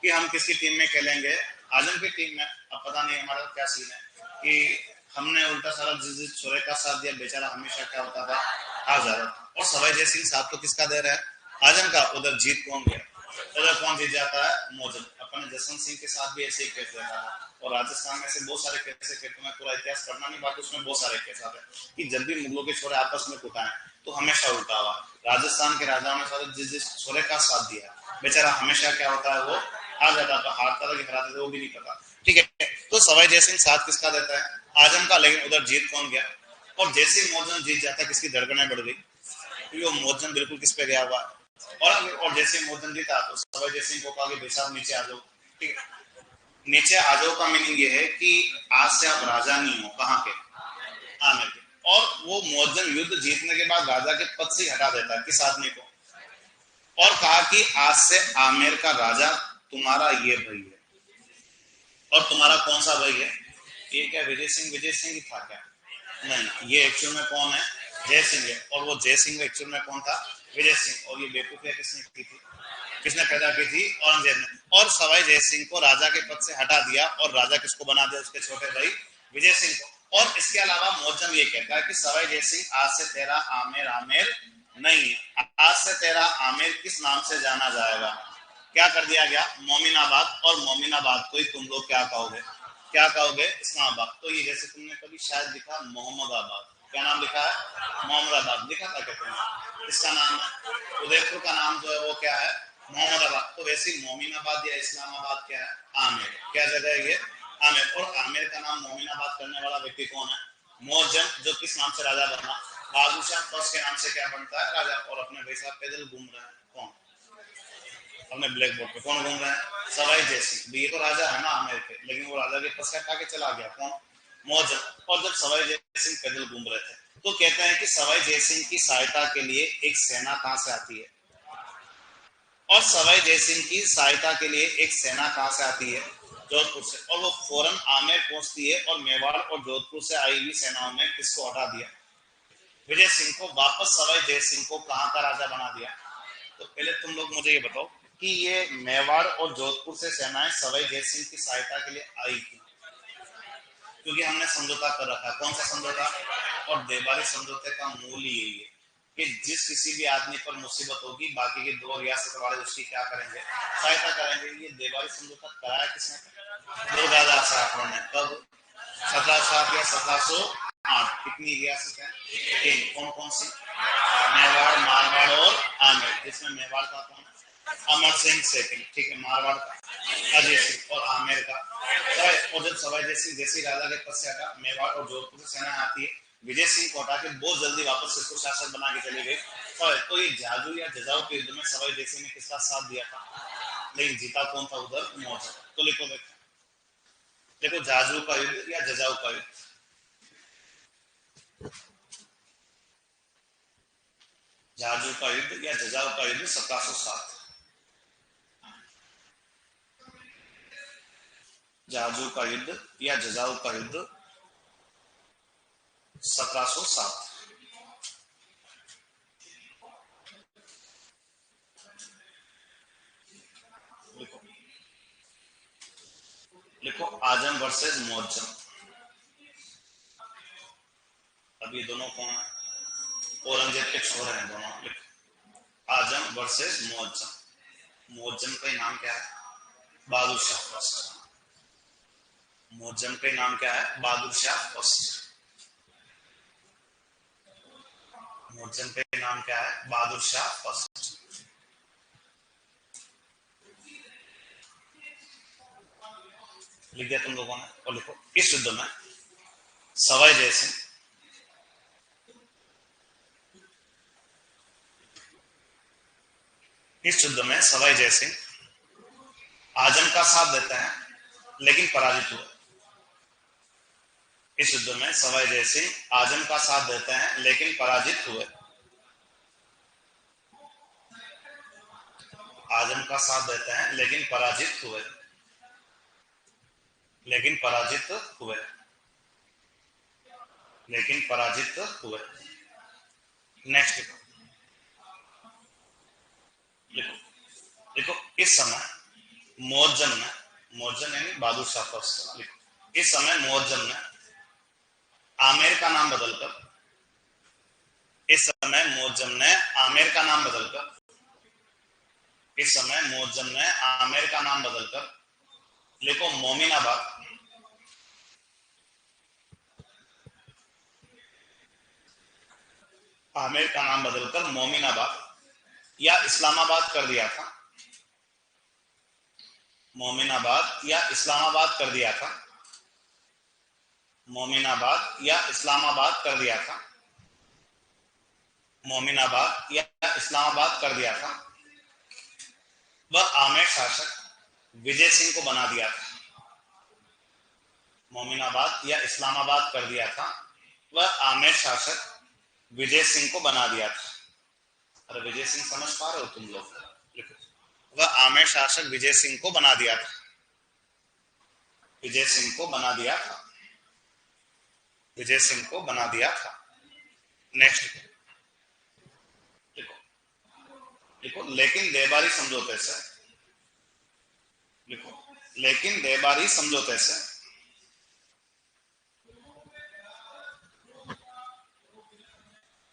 कि हम किसकी टीम में खेलेंगे, आजम की टीम में। अब पता नहीं हमारा क्या सीन है कि हमने उल्टा सारा जिस छोरे का साथ दिया बेचारा हमेशा क्या होता था, हार जाता था। और सवाई जय सिंह साहब तो किसका दे रहा है, आजम का। उधर जीत कौन गया, उधर कौन जीत जाता है, मुअज्जम। अपने जसवंत सिंह के साथ भी ऐसे ही केस रहता है। और राजस्थान में से बहुत सारे केस है, मैं पूरा इतिहास पढ़ना नहीं, बाकी उसमें बहुत सारे केस आते हैं कि जब भी मुगलों के छोरे आपस में कुटाए तो हमेशा उल्टा हुआ, राजस्थान के राजाओं ने सारे जिस छोरे का साथ दिया बेचारा हमेशा क्या होता है, वो हार जाता था, हारता था कि हराता था वो भी नहीं पता। ठीक है, तो सवाई जय सिंह साथ किसका देता है, आजम का। लेकिन उधर जीत कौन गया, और जैसे मुअज्जम जीत जाता किसकी धड़कनें बढ़ गई, क्योंकि वो मुअज्जम बिल्कुल किस पे गया हुआ। और जैसे मुअज्जम जीता तो सवाई जय सिंह को कहा कि भाई साहब नीचे आ जाओ। ठीक है, नीचे आ जाओ का मीनिंग ये है कि आज से आप राजा नहीं हो, कहाँ के, आमिर के। और वो मुअज्जम युद्ध जीतने के बाद राजा के पद से हटा देता है किस आदमी को, और कहा कि आज से आमेर का राजा तुम्हारा ये भाई है। और तुम्हारा कौन सा भाई है, ये क्या विजय सिंह, विजय सिंह ही था क्या, नहीं, ये एक्चुअल में कौन है, जय सिंह है। और वो जय सिंह एक्चुअल में कौन था, विजय सिंह। और ये बेवकूफियां किसने की थी, किसने पैदा की थी, औरंगजेब ने। और सवाई जय सिंह को राजा के पद से हटा दिया और राजा किसको बना दिया, उसके छोटे भाई विजय सिंह को। और इसके अलावा मुअज्जम ये कहता है कि सवाई जय सिंह आज से तेरा आमेर आमेर नहीं है, आज से तेरा आमेर किस नाम से जाना जाएगा, क्या कर दिया गया, मोमिनाबाद। और मोमिनाबाद को ही तुम लोग क्या कहोगे, क्या कहोगे, इस्लामाबाद। तो ये जैसे तुमने कभी शायद लिखा मोहम्मदाबाद, क्या नाम लिखा है, मोहम्मदाबाद लिखा था क्या तुमने, इसका नाम है उदयपुर का नाम जो है वो क्या है, मोहम्मदाबाद। तो वैसे मोमिनाबाद या इस्लामाबाद क्या है, आमेर, क्या जगह है ये, आमेर। और आमेर का नाम मोमिनाबाद करने वाला व्यक्ति कौन है, मुअज्जम, जो किस नाम से राजा बना, बहादुर शाह फर्स्ट के नाम से क्या बनता है, राजा। और अपने भाई साहब पैदल घूम रहे हैं, कौन, अपने ब्लैक बोर्ड पे कौन घूम रहे हैं, सवाई जय सिंह। ये तो राजा है ना आमेर के, लेकिन वो राजा के पद से हटा के चला गया, कौन, मुअज्जम। और जब सवाई जय सिंह पैदल घूम रहे थे तो कहते हैं कि सवाई जय सिंह की सहायता के लिए एक सेना कहां से आती है, और सवाई जय सिंह की सहायता के लिए एक सेना कहां से आती है, जोधपुर से। और वो फौरन आमेर पहुंचती है और मेवाड़ और जोधपुर से आई हुई सेनाओं ने किसको हटा दिया, विजय सिंह को। वापस सवाई जय सिंह को कहां का राजा बना दिया। तो पहले तुम लोग मुझे ये बताओ कि ये मेवाड़ और जोधपुर से सेनाएं सवाई जय सिंह की सहायता के लिए आई थी, क्योंकि हमने समझौता कर रखा है, कौन सा समझौता, और देवारी समझौते का मूल ही यही है कि जिस किसी भी आदमी पर मुसीबत होगी बाकी के दो रियासत वाले उसकी क्या करेंगे, सहायता करेंगे। ये देवारी समझौता कराया किसने, दुर्गादास राठौर ने। कब, 1707 या 1708। कितनी रियासत है, तीन, कौन कौन सी, मेवाड़, मारवाड़ और आमेर। जिसमें मेवाड़ का कौन है, अमर सिंह सेकंड, ठीक है, मारवाड़ का अजय सिंह और आमेर का। और जब सवाई जय सिंह जैसी राजा के पद से हटा, मेवाड़ और जोधपुर से सेना आती है, विजय सिंह को हटा के बहुत जल्दी वापस इसको शासक बना के चली गई। तो ये जाजू या जजाऊ के युद्ध में सवाई जय सिंह ने किसका साथ दिया था, लेकिन जीता कौन था उधर, मुअज्जम। तो लिखो, देखो जाजू का युद्ध या जजाऊ का युद्ध, जाजू का युद्ध या जजाऊ का युद्ध 1707। जाजू का युद्ध या जजाऊ का युद्ध 1707। लिखो, लिखो आजम वर्सेस मुअज्जम। अब ये दोनों कौन है, औरंगजेब के छोरे हैं दोनों। लिखो आजम वर्सेस मुअज्जम। मुअज्जम का नाम क्या है, बहादुर शाह फर्स्ट। मुअज्जम का नाम क्या है, बहादुर शाह फर्स्ट। मुअज्जम का नाम क्या है, बहादुर शाह फर्स्ट। लिख दिया तुम लोगों ने, और लिखो इस युद्ध में सवाई जय सिंह इस युद्ध में सवाई जय सिंह आजम का साथ देते हैं लेकिन पराजित हुए। इस युद्ध में सवाई जय सिंह आजम का साथ देते हैं लेकिन पराजित हुए। आजम का साथ देते हैं लेकिन पराजित हुए। लेकिन पराजित हुए। लेकिन पराजित हुए। नेक्स्ट लिखो, लिखो इस समय मुअज्जम ने, मुअज्जम यानी बहादुर शाह फर्स्ट, लिखो इस समय मुअज्जम ने आमेर का नाम बदलकर, इस समय मुअज्जम ने आमेर का नाम बदलकर, इस समय मुअज्जम ने आमेर का नाम बदलकर, लिखो मोमिनाबाद, आमेर का नाम बदलकर मोमिनाबाद या इस्लामाबाद कर दिया था। मोमिनाबाद या इस्लामाबाद कर दिया था। मोमिनाबाद या इस्लामाबाद कर दिया था। मोमिनाबाद या इस्लामाबाद कर दिया था। वह आमेर शासक विजय सिंह को बना दिया था। मोमिनाबाद या इस्लामाबाद कर दिया था। वह आमेर शासक विजय सिंह को बना दिया था। अरे विजय सिंह समझ पा रहे हो तुम लोग? वह आमेर शासक विजय सिंह को बना दिया था। विजय सिंह को बना दिया था। विजय सिंह को बना दिया था। नेक्स्ट लिखो, लिखो लेकिन देबारी समझौते से, लिखो लेकिन देबारी समझौते से,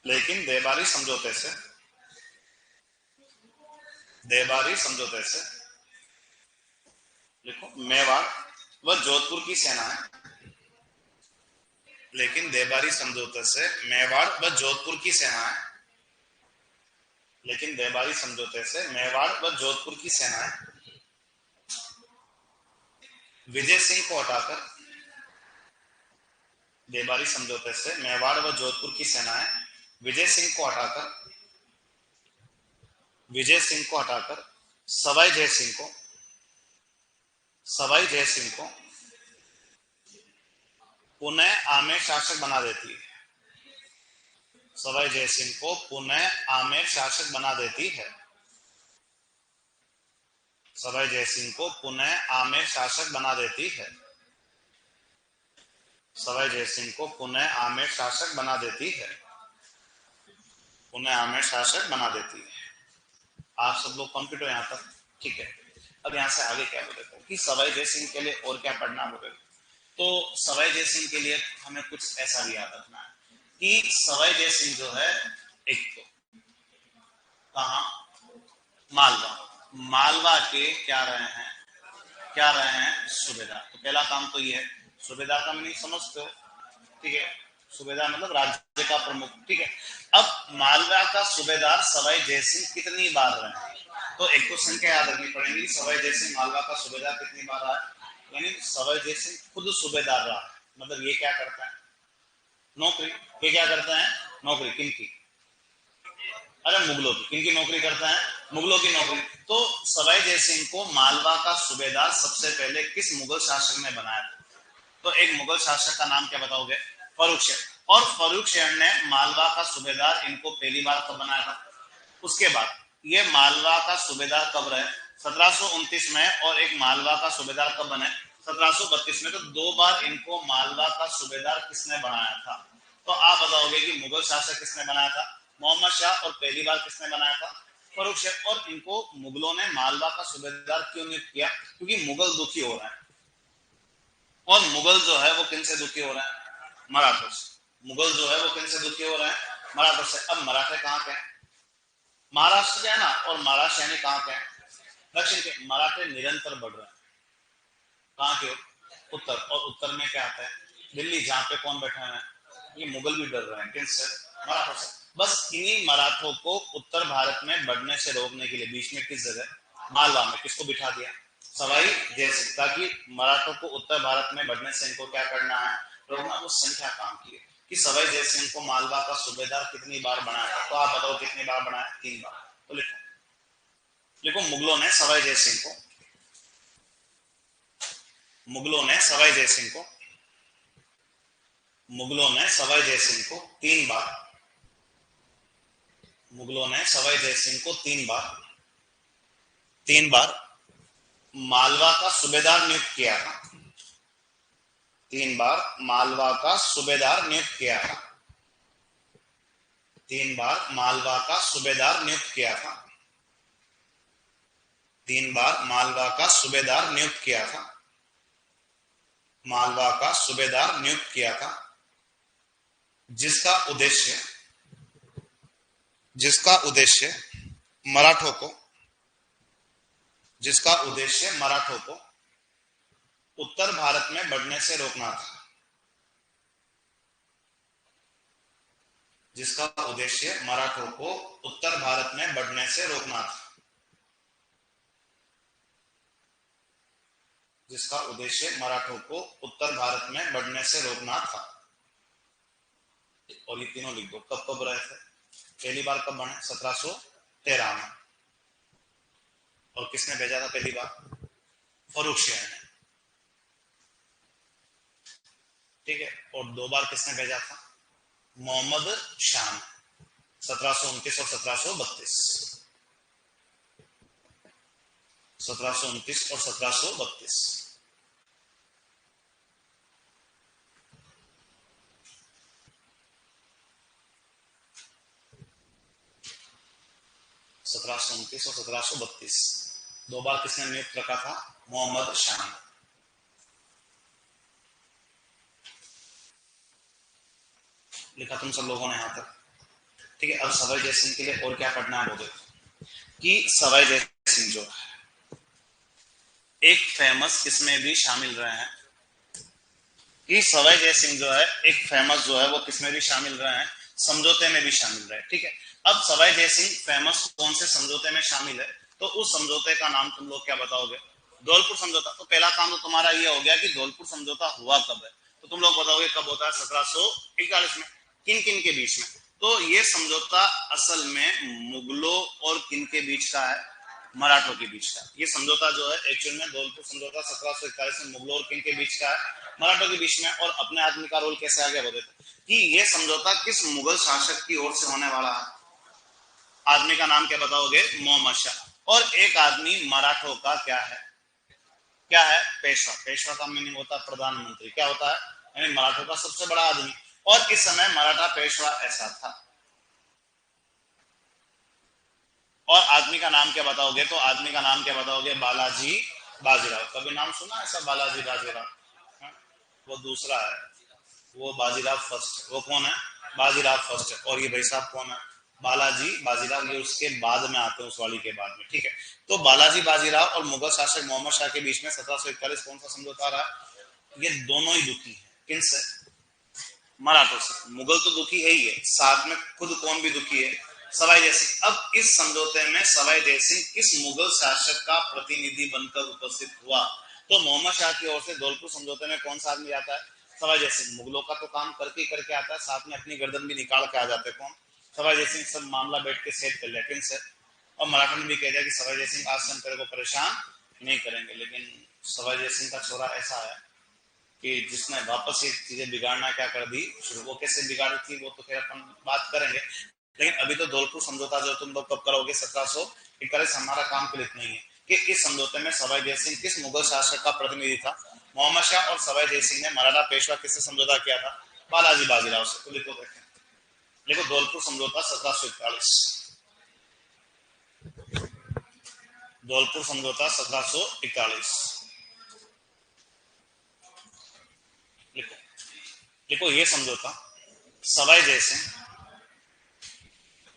लेकिन देबारी समझौते से, देबारी समझौते से, लिखो मेवाड़ व जोधपुर की सेनाएं, लेकिन देबारी समझौते से मेवाड़ व जोधपुर की सेनाएं, लेकिन देबारी समझौते से मेवाड़ व जोधपुर की सेनाएं विजय सिंह को हटाकर, देबारी समझौते से मेवाड़ व जोधपुर की सेनाएं विजय सिंह को हटाकर, विजय सिंह को हटाकर सवाई जय सिंह को, सवाई जय सिंह को पुनः आमेर शासक बना देती है। सवाई जय सिंह को पुनः आमेर शासक बना देती है। सवाई जय सिंह को पुनः आमेर शासक बना देती है। सवाई जय सिंह को पुनः आमेर शासक बना देती है। पुनः आमेर शासक बना देती है। आप सब लोग कंप्लीट हो यहां तक? ठीक है। अब यहां से आगे क्या बोले कि सवाई जय सिंह के लिए और क्या पढ़ना बोले, तो सवाई जय सिंह के लिए हमें कुछ ऐसा भी याद रखना है कि सवाई जय सिंह जो है, एक तो कहा मालवा, मालवा के क्या रहे हैं, क्या रहे हैं सूबेदार। तो पहला काम तो ये है, सूबेदार का मीनिंग समझते हो? ठीक है, सूबेदार मतलब राज्य का प्रमुख। ठीक है, अब मालवा का सूबेदार सवाई जय सिंह कितनी बार रहे? तो एक तो संख्या याद रखनी पड़ेगी, सवाई जय सिंह मालवा का सूबेदार कितनी बार रहा है, यानी सवाई जय सिंह खुद सूबेदार रहा है। मतलब ये क्या करता है? नौकरी। ये क्या करता है? नौकरी। किनकी? अरे मुगलों की। किनकी नौकरी करता है? मुगलों की नौकरी। तो सवाई जय सिंह को मालवा का सूबेदार सबसे पहले किस मुगल शासक ने बनाया था? तो एक मुगल शासक का नाम क्या बताओगे? फर्रुख शेर। और फर्रुख शेर ने मालवा का सूबेदार इनको पहली बार कब बनाया था? उसके बाद ये मालवा का सूबेदार कब रहे? 1729 में। और एक मालवा का सूबेदार कब बने? 1732 में। तो दो बार इनको मालवा का सूबेदार किसने बनाया था? तो आप बताओगे कि मुगल शासक किसने बनाया था? मोहम्मद शाह। और पहली बार किसने बनाया था? फर्रुख शेर। और इनको मुगलों ने मालवा का सूबेदार क्यों नियुक्त किया? क्योंकि मुगल दुखी हो रहे हैं। और मुगल जो है वो किन से दुखी हो रहे हैं? मराठों से। मुगल जो है वो किन से दुखी हो रहे हैं? मराठों से। अब मराठे कहाँ के? महाराष्ट्र के है ना। और महाराष्ट्र यानी कहाँ के? दक्षिण के। मराठे निरंतर बढ़ रहे हैं। कहाँ के? उत्तर। और उत्तर में क्या आता है? दिल्ली, जहाँ पे कौन बैठे हैं? ये मुगल भी डर रहे हैं। किनसे? मराठों से। बस इन्हीं मराठों को उत्तर भारत में बढ़ने से रोकने के लिए बीच में किस जगह? मालवा में किसको बिठा दिया? सवाई जय सिंह, ताकि मराठों को उत्तर भारत में बढ़ने से इनको क्या करना है, रोकना। वो संख्या काम की है कि सवाई जय सिंह को मालवा का सूबेदार कितनी बार बनाया था, तो आप बताओ कितनी बार बनाया, 3 बार। तो लिखो, लिखो मुगलों ने सवाई जय सिंह को, मुगलों ने सवाई जय सिंह को, मुगलों ने सवाई जय सिंह को 3 बार, मुगलों ने सवाई जय सिंह को 3 बार, 3 बार मालवा का सूबेदार नियुक्त किया था, 3 बार मालवा का सूबेदार नियुक्त किया था, 3 बार मालवा का सूबेदार नियुक्त किया था, 3 बार मालवा का सूबेदार नियुक्त किया था, मालवा का सूबेदार नियुक्त किया था, जिसका उद्देश्य, जिसका उद्देश्य मराठों को, जिसका उद्देश्य मराठों को उत्तर भारत में बढ़ने से रोकना था, जिसका उद्देश्य मराठों को उत्तर भारत में बढ़ने से रोकना था, जिसका उद्देश्य मराठों को उत्तर भारत में बढ़ने से रोकना था। और ये तीनों लिख दो, कब कब रहे थे, पहली बार कब बने, 1713 में। और किसने भेजा था पहली बार, फर्रुखशिह ने, ठीक है। और 2 बार किसने भेजा था, मोहम्मद शाह ने, 1729 और 1732, 1729 और 1732। सत्रह सौ 1732, 2 बार किसने नियुक्त रखा था, मोहम्मद शाह ने। लिखा तुम सब लोगों ने यहां तक, ठीक है। अब सवाई जय सिंह के लिए और क्या पढ़ना है वो देखो कि सवाई जय सिंह जो है एक फेमस किसमें भी शामिल रहे हैं, कि सवाई जय सिंह जो है एक फेमस जो है वो किसमें भी शामिल रहे हैं, समझौते में भी शामिल रहे, ठीक है। अब सवाई जय सिंह फेमस कौन से समझौते में शामिल है, तो उस समझौते का नाम तुम लोग क्या बताओगे, धौलपुर समझौता। तो पहला काम तो तुम्हारा ये हो गया कि धौलपुर समझौता हुआ कब है, तो तुम लोग बताओगे कब होता है, 1741 में। किन किन के बीच में, तो ये समझौता असल में मुगलों और किन के बीच का है, मराठों के बीच का। ये समझौता जो है एक्चुअल में धौलपुर समझौता 1741 में मुगलों और किन के बीच का है, मराठों के बीच में। और अपने आदमी का रोल कैसे आगे बढ़े थे कि ये समझौता किस मुगल शासक की ओर से होने वाला है, आदमी का नाम क्या बताओगे, मोहम्मद शाह। और एक आदमी मराठों का क्या है, क्या है, पेशवा। पेशवा का मीनिंग होता है प्रधानमंत्री, क्या होता है, यानी मराठों का सबसे बड़ा आदमी। और इस समय मराठा पेशवा ऐसा था। और आदमी का नाम क्या बताओगे, तो आदमी का नाम क्या बताओगे, बालाजी बाजीराव। कभी नाम सुना ऐसा, बालाजी बाजीराव, वो दूसरा है, वो बाजीराव फर्स्ट। वो कौन है, बाजीराव फर्स्ट है। और ये भाई साहब कौन है, बालाजी बाजीराव, ये उसके बाद में आते हैं, उस वाली के बाद में, ठीक है। तो बालाजी बाजीराव और मुगल शासक मोहम्मद शाह के बीच में 1741 कौन सा समझौता रहा, ये दोनों ही दुखी है, किनसे, मराठों से। मुगल तो दुखी है ही है, साथ में खुद कौन भी दुखी है, सवाई जय सिंह। अब इस समझौते में सवाई जय सिंह किस मुगल शासक का प्रतिनिधि बनकर उपस्थित हुआ, तो मोहम्मद शाह की ओर से धौलपुर समझौते में कौन सा आदमी आता है, सवाई जय सिंह। मुगलों का तो काम करके करके आता है, साथ में अपनी गर्दन भी निकाल के आ जाते, कौन, सवाई जय सिंह। सब मामला बैठ के सेट कर लिया, किन से, और मराठा ने भी कह दिया कि सवाई जय सिंह आज से हम तेरे को परेशान नहीं करेंगे। लेकिन सवाई जय सिंह का छोरा ऐसा है कि जिसने वापस ये चीजें बिगाड़ना क्या कर दी शुरू। वो कैसे बिगाड़ी थी वो तो फिर अपन बात करेंगे, लेकिन अभी तो धौलपुर समझौता जो तुम लोग कब करोगे, 1741। हमारा काम के लिए इतना ही है कि इस समझौते में सवाई जय सिंह किस मुगल शासक का प्रतिनिधि था, मोहम्मद शाह। और सवाई जय सिंह ने मराठा पेशवा किससे समझौता किया था, बालाजी बाजीराव से। तो लिखो, देखें, लिखो धौलपुर समझौता 1741, धौलपुर समझौता 1741 लिखो, लिखो ये समझौता सवाई जय सिंह,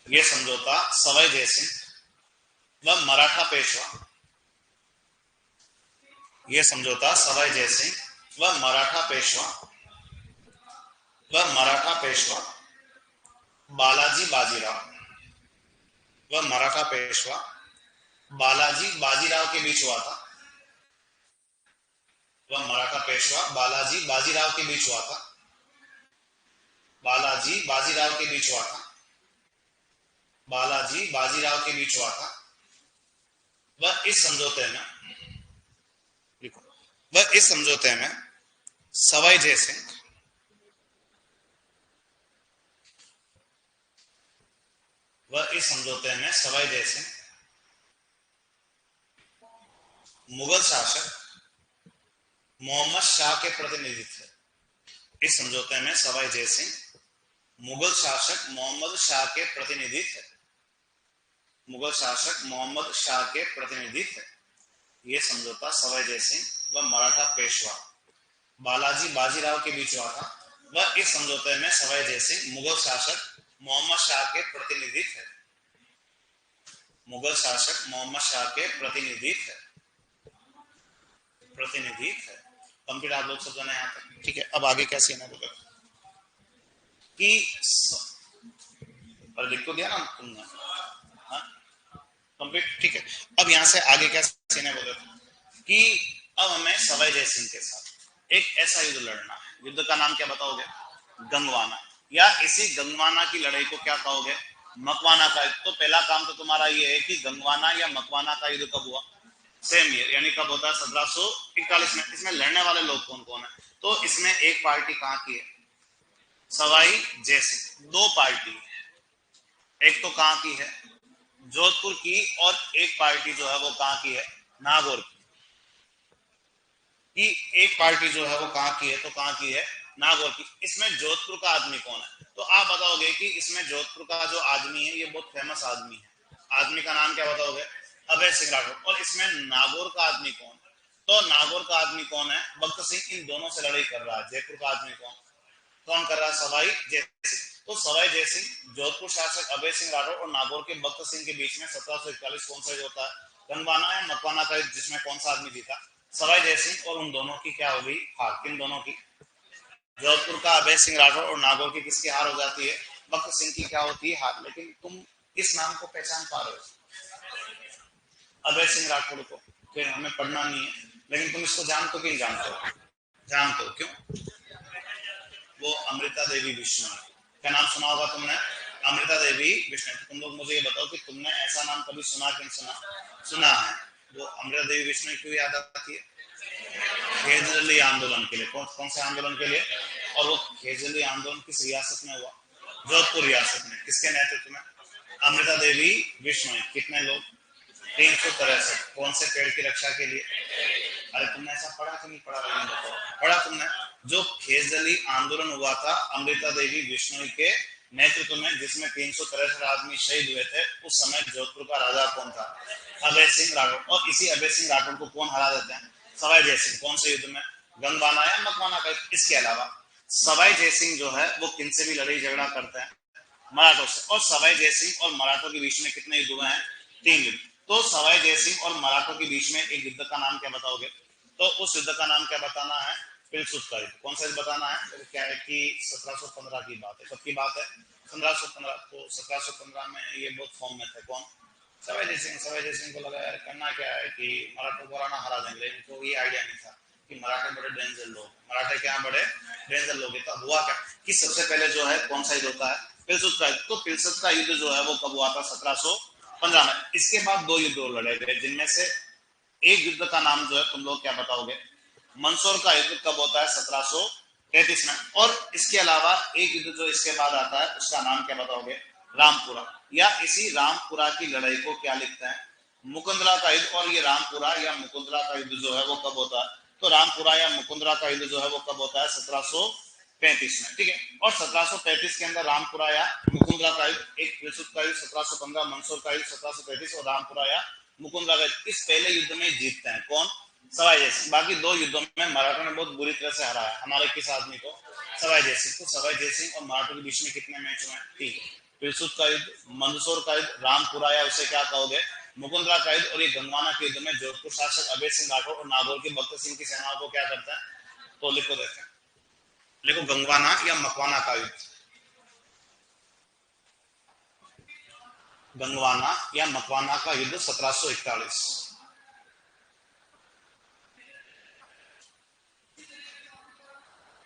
ये समझौता सवाई जय सिंह व मराठा पेशवा, ये समझौता सवाई जय सिंह व मराठा पेशवा, व मराठा पेशवा बालाजी बाजीराव, व मराठा पेशवा बालाजी बाजीराव के बीच हुआ था। वह मराठा पेशवा बालाजी बाजीराव के बीच हुआ था। बालाजी बाजीराव के बीच हुआ था। बालाजी बाजीराव के बीच हुआ था। वह इस समझौते में, वह इस समझौते में सवाई जयसिंह, वह इस समझौते में सवाई जयसिंह मुगल शासक मोहम्मद शाह के प्रतिनिधि थे। इस समझौते में सवाई जयसिंह मुगल शासक मोहम्मद शाह के प्रतिनिधि थे। मुगल शासक मोहम्मद शाह के प्रतिनिधि थे। यह समझौता सवाई जयसिंह व मराठा पेशवा बालाजी बाजीराव के बीच हुआ था। वह इस समझौते में सवाई जयसिंह मुगल शासक मोहम्मद शाह के प्रतिनिधि थे। मुगल शासक मोहम्मद शाह के प्रतिनिधि थे। प्रतिनिधि थे। कंप्लीट आप लोग सब जाने यहाँ तक, ठीक है। अब आगे क्या सीन है बोलो कि और लिख तो दिया ना तुमने, हाँ कंप्लीट, ठीक है। अब यहाँ से आगे क्या सीन है बोलो कि अब हमें सवाई जयसिंह के साथ एक ऐसा युद्ध लड़ना है। युद्ध का नाम क्या बताओगे? गंगवाना, या इसी गंगवाना की लड़ाई को क्या कहोगे? मकवाना का। तो पहला काम तो तुम्हारा ये है कि गंगवाना या मकवाना का युद्ध कब हुआ? सेम ईयर, यानी कब होता है? 1741 में। इसमें लड़ने वाले लोग कौन कौन है? तो इसमें एक पार्टी कहाँ की है? सवाई जयसिंह। दो पार्टी है, एक तो कहाँ की है? जोधपुर की, और एक पार्टी जो है वो कहाँ की है? नागौर की। एक पार्टी जो है वो कहाँ की है? तो कहाँ की है? नागौर की। इसमें जोधपुर का आदमी कौन है? तो आप बताओगे कि इसमें जोधपुर का जो आदमी है ये बहुत फेमस आदमी है। आदमी का नाम क्या बताओगे? अभय सिंह राठौर। और इसमें नागौर का आदमी कौन है? तो नागौर का आदमी कौन है? भक्त सिंह। इन दोनों से लड़ाई कर रहा है। जयपुर का आदमी कौन कौन कर रहा है? सवाई जयसिंह। तो सवाई जयसिंह, जोधपुर शासक अभय सिंह राठौर और नागौर के भक्त सिंह के बीच में 1741 कौन सा होता है? गंगवाना या मकवाना का, जिसमें कौन सा आदमी जीता? सवाई जयसिंह। और उन दोनों की क्या हो गई? हार। किन दोनों की? जोधपुर का अभय सिंह राठौर और नागौर की किसकी हार हो जाती है? भक्त सिंह की क्या होती है? हार। लेकिन तुम इस नाम को पहचान पा रहे हो, अभय सिंह राठौर को? फिर हमें पढ़ना नहीं है, लेकिन तुम इसको जानते हो कि नहीं जानते हो? जानते हो, क्यों? वो अमृता देवी बिश्नोई का नाम सुना होगा तुमने। अमृता देवी बिश्नोई। तुम लोग मुझे ये बताओ कि तुमने ऐसा नाम कभी सुना कि नहीं सुना? सुना है। वो अमृता देवी बिश्नोई क्यों याद आती है? खेजली आंदोलन के लिए। कौन कौन से आंदोलन के लिए? और वो खेजली आंदोलन किस रियासत में हुआ? जोधपुर रियासत में। किसके नेतृत्व में? अमृता देवी बिश्नोई। कितने लोग? 363। कौन से पेड़ की रक्षा के लिए? अरे तुमने ऐसा पढ़ा कि नहीं पढ़ा? रही बताओ, पढ़ा तुमने? जो खेजली आंदोलन हुआ था अमृता देवी बिश्नोई के नेतृत्व में, जिसमें 363 आदमी शहीद हुए थे, उस समय जोधपुर का राजा कौन था? अभय सिंह राठौर। और इसी अभय सिंह राठौर को कौन हरा देते हैं? सवाई जयसिंह। कौन से युद्ध में? गंगवाना या मकवाना का। इसके अलावा सवाई जयसिंह जो है वो किन से भी लड़ाई झगड़ा करते हैं? मराठों से। और सवाई जयसिंह और मराठों के बीच में कितने युद्ध हुए हैं? 3 युद्ध। तो सवाई जयसिंह और मराठों के बीच में एक युद्ध का नाम क्या बताओगे? तो उस युद्ध का नाम क्या बताना है? पिलसुत का युद्ध। कौन सा युद्ध बताना है? तो क्या है कि 1715 की बात है। कब की बात है? 1715। तो 1715 में ये बहुत फॉर्म में थे। कौन? सवाई जयसिंह। सवाई जयसिंह को लगा यार करना क्या है कि मराठों को हरा देंगे। इनको ये आइडिया नहीं था कि मराठे बड़े डेंजर लोग, मराठे क्या बड़े डेंजर लोग। तो हुआ क्या कि सबसे पहले जो है कौन सा युद्ध होता है? पिलसुत का युद्ध। तो पिलसुत का युद्ध जो है वो कब हुआ था? 1715 में। इसके बाद 2 युद्ध लड़े गए, जिनमें से एक युद्ध का नाम जो है तुम लोग क्या बताओगे? मंदसौर का युद्ध कब होता है? 1733 में। और इसके अलावा एक युद्ध जो इसके बाद आता है उसका नाम क्या बताओगे? रामपुरा। या इसी रामपुरा की लड़ाई को क्या लिखते हैं? मुकुंदरा का युद्ध। और ये रामपुरा या मुकुंदरा का युद्ध जो है वो कब होता है? तो रामपुरा या मुकुंदरा का युद्ध जो है वो कब होता है? 1735 में, ठीक है। और 1735 के अंदर रामपुरा या मुकुंदरा का युद्ध, एक पिलसुत का युद्ध 1715, मंदसौर का युद्ध 1735 और रामपुरा या मुकुंदरा का, इस पहले युद्ध में जीतते हैं कौन? सवाई जयसिंह। बाकी 2 युद्धों में मराठों ने बहुत बुरी तरह से हराया हमारे किस आदमी को? सवाई जयसिंह। तो सवाई जयसिंह और मराठों के बीच में कितने मैच हुए? 3। पिलसुत का युद्ध, मंदसौर का युद्ध, रामपुरा या उसे क्या कहोगे? मुकुंदरा का युद्ध। और ये गंगवाना के युद्ध में जोधपुर शासक अभय सिंह राठौर और नागौर के भक्त सिंह की सेनाओं को क्या करता है? तो लिखो, देखें, लिखो गंगवाना या मकवाना का युद्ध। गंगवाना या मकवाना का युद्ध 1741।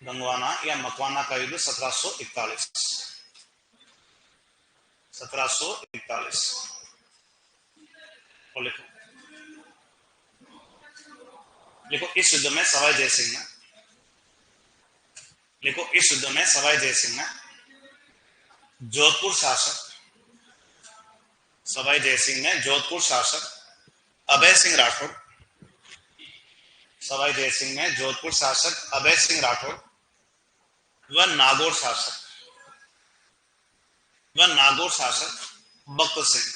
गंगवाना या मकवाना का युद्ध 1741। 1741। और लिखो, लिखो इस युद्ध में सवाई जयसिंह ने, लिखो इस युद्ध में सवाई जयसिंह ने जोधपुर शासक, सवाई जयसिंह ने जोधपुर शासक अभय सिंह राठौड़, सवाई जयसिंह ने जोधपुर शासक अभय सिंह राठौड़ व नागौर शासक, व नागौर शासक बख्त सिंह,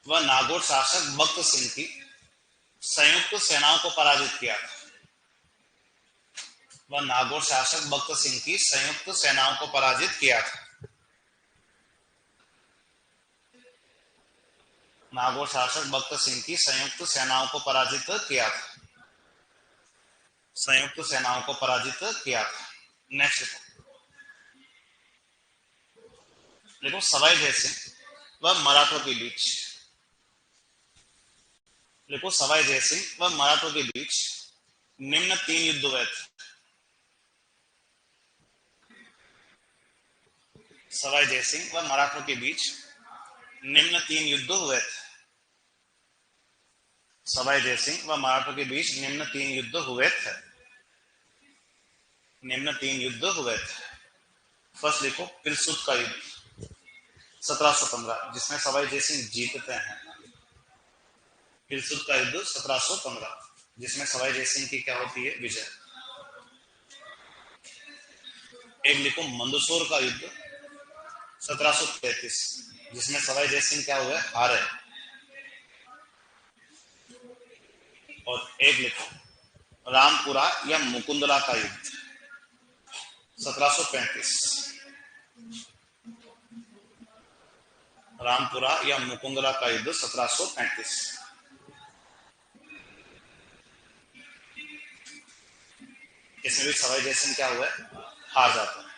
व नागौर शासक बख्त सिंह की संयुक्त सेनाओं को पराजित किया था। वह नागौर शासक बख्त सिंह की संयुक्त सेनाओं को पराजित किया था। नागौर शासक बख्त सिंह की संयुक्त सेनाओं को पराजित किया था, संयुक्त सेनाओं को पराजित किया था। नेक्स्ट देखो, सवाई जयसिंह व मराठों के बीच, देखो सवाई जयसिंह व मराठों के बीच निम्न 3 युद्ध हुए थे। सवाई जयसिंह व मराठों के बीच निम्न 3 युद्ध हुए थे। सवाई जयसिंह व मराठों के बीच निम्न 3 युद्ध हुए थे। निम्न 3 युद्ध हुए थे। फर्स्ट लिखो, पिलसुत का युद्ध 1715, जिसमें सवाई जयसिंह जीतते हैं। पिलसुत का युद्ध 1715, जिसमें सवाई जयसिंह की क्या होती है? विजय। एक लिखो, मंदसौर का युद्ध 1733, जिसमें सवाई जयसिंह क्या हुए? हारे। और एक लिखो, रामपुरा या मुकुंदरा का युद्ध 1735, रामपुरा या मुकुंदरा का युद्ध 1735। इसमें भी सवाई जयसिंह क्या हुए? हार जाते हैं।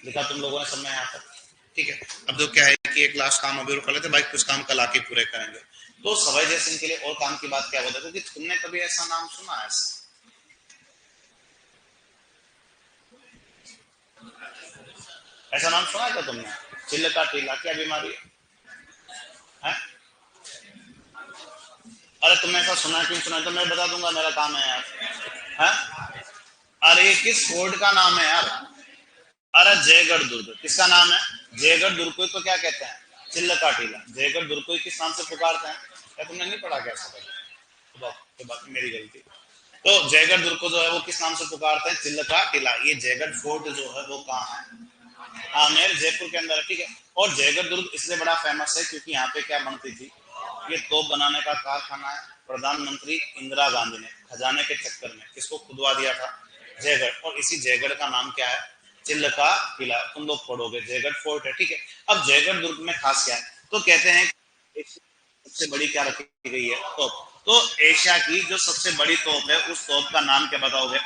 लिखा तुम लोगों ने सब में यहाँ तक? ठीक है। अब जो क्या है कि एक लास्ट काम अभी कर लेते भाई, कुछ काम कल आके पूरे करेंगे। तो सवाई जयसिंह के लिए और काम की बात क्या होता है, क्योंकि तुमने कभी ऐसा नाम सुना है? ऐसा नाम सुना है क्या तुमने? चिल्ल का टीला क्या बीमारी है? अरे तुमने ऐसा सुना क्यों सुना? तो मैं बता दूंगा, मेरा काम है यार। है? अरे किस फोर्ट का नाम है यार? अरे जयगढ़ दुर्ग। किसका नाम है? जयगढ़ दुर्ग को तो क्या कहते हैं? चिल्ल का टीला। जयगढ़ दुर्ग को किस नाम से पुकारते हैं? क्या तुमने नहीं पढ़ा क्या? तो बात मेरी गलती। तो जयगढ़ दुर्ग को जो है वो किस नाम से पुकारते हैं? चिल्ल का टीला। ये जयगढ़ फोर्ट जो है वो कहाँ है? आमेर, जयपुर के अंदर है। ठीक है। और जयगढ़ दुर्ग इसलिए बड़ा फेमस है क्योंकि यहाँ पे क्या बनती थी? ये तोप बनाने का कारखाना है। प्रधानमंत्री इंदिरा गांधी ने खजाने के चक्कर में किसको खुदवा दिया था? जयगढ़। और इसी जयगढ़ का नाम क्या है? चिल्ल का किला। तुम लोग पढ़ोगे, जयगढ़ फोर्ट है। ठीक है। अब जयगढ़ दुर्ग में खास क्या है? तो कहते हैं सबसे बड़ी क्या रखी गई है? तोप। तो एशिया की जो सबसे बड़ी तोप है, उस तोप का नाम क्या बताओगे?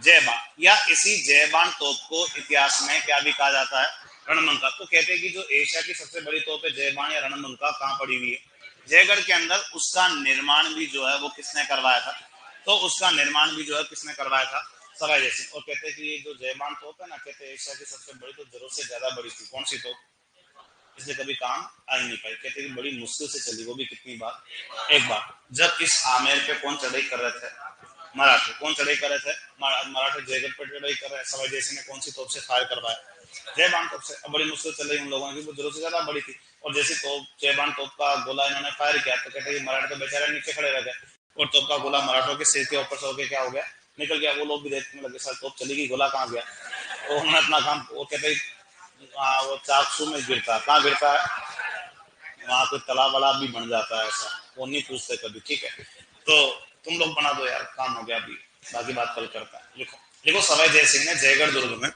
जयबान। या इसी जयबान तोप को इतिहास में क्या भी कहा जाता है? रणमंका। तो कहते हैं कि जो एशिया की सबसे बड़ी तोप है जयबान या रणमंका, कहाँ पड़ी हुई है? जयगढ़ के अंदर। उसका निर्माण भी जो है वो किसने करवाया था? तो उसका निर्माण भी जो है किसने करवाया था? सवाई जयसिंह। और कहते हैं कि ये जो जयबान तोप है ना, कहते हैं एशिया की सबसे बड़ी, तो जरूरत से ज्यादा बड़ी थी। कौन सी तोप? इसलिए कभी काम आ ही नहीं पाई। कहते हैं बड़ी मुश्किल से चली, वो भी कितनी बार? एक बार। जब इस आमेर पे कौन चढ़ाई कर रहे थे? मराठे। कौन चढ़ाई कर रहे थे? मराठे जयगढ़ पर चढ़ाई कर रहे हैं। सवाई जयसिंह ने कौन सी तोप से फायर करवाया? जयबान तोप से। अब बड़ी मुश्किल चल रही उन लोगों की, वो जरूरत से ज्यादा बड़ी थी। और जैसे तोप, जयबान तोप का गोला इन्होंने फायर किया, तो कहते हैं मराठे तो बेचारे नीचे खड़े रह गए, और तोप का गोला मराठों के सिर के ऊपर से होकर क्या हो गया? निकल गया। वो लोग भी देखने लगे, सर तोप चली गई, गोला कहाँ गया? तो उन्होंने अपना काम, वो कहते वो चाकसू में गिरता। कहाँ गिरता है? वहां कोई तालाब वाला भी बन जाता है, ऐसा वो नहीं पूछते कभी। ठीक है। तो तुम लोग बना दो यार, काम हो गया अभी, बाकी बात कल करता है। लिखो, लिखो सवाई जयसिंह ने जयगढ़ दुर्ग में,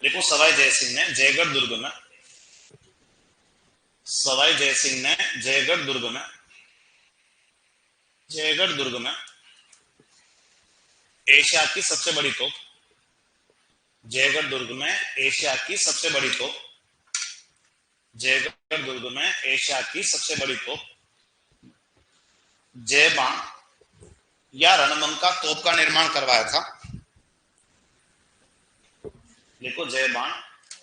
लिखो सवाई जयसिंह ने जयगढ़ दुर्ग में, सवाई जयसिंह ने जयगढ़ दुर्ग में, जयगढ़ दुर्ग में एशिया की सबसे बड़ी तोप, जयगढ़ दुर्ग में एशिया की सबसे बड़ी तोप, जयगढ़ दुर्ग में एशिया की सबसे बड़ी तोप जय बाण या रणमंका का तोप का निर्माण करवाया था? देखो, जय बाण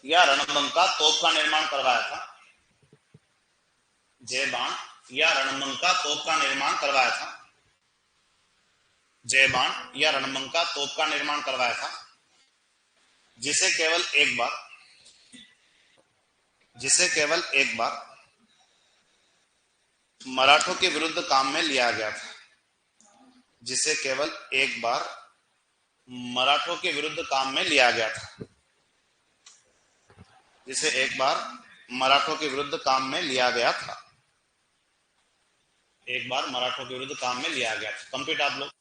या रणमंका का तोप का निर्माण करवाया था? जय बाण या रणमंका का तोप का निर्माण करवाया था? जय बाण या रणमंका का तोप का निर्माण करवाया था, जिसे केवल एक बार मराठों के विरुद्ध काम में लिया गया था। जिसे केवल एक बार मराठों के विरुद्ध काम में लिया गया था। जिसे एक बार मराठों के विरुद्ध काम में लिया गया था। एक बार मराठों के विरुद्ध काम में लिया गया था। कंप्लीट आप लोग।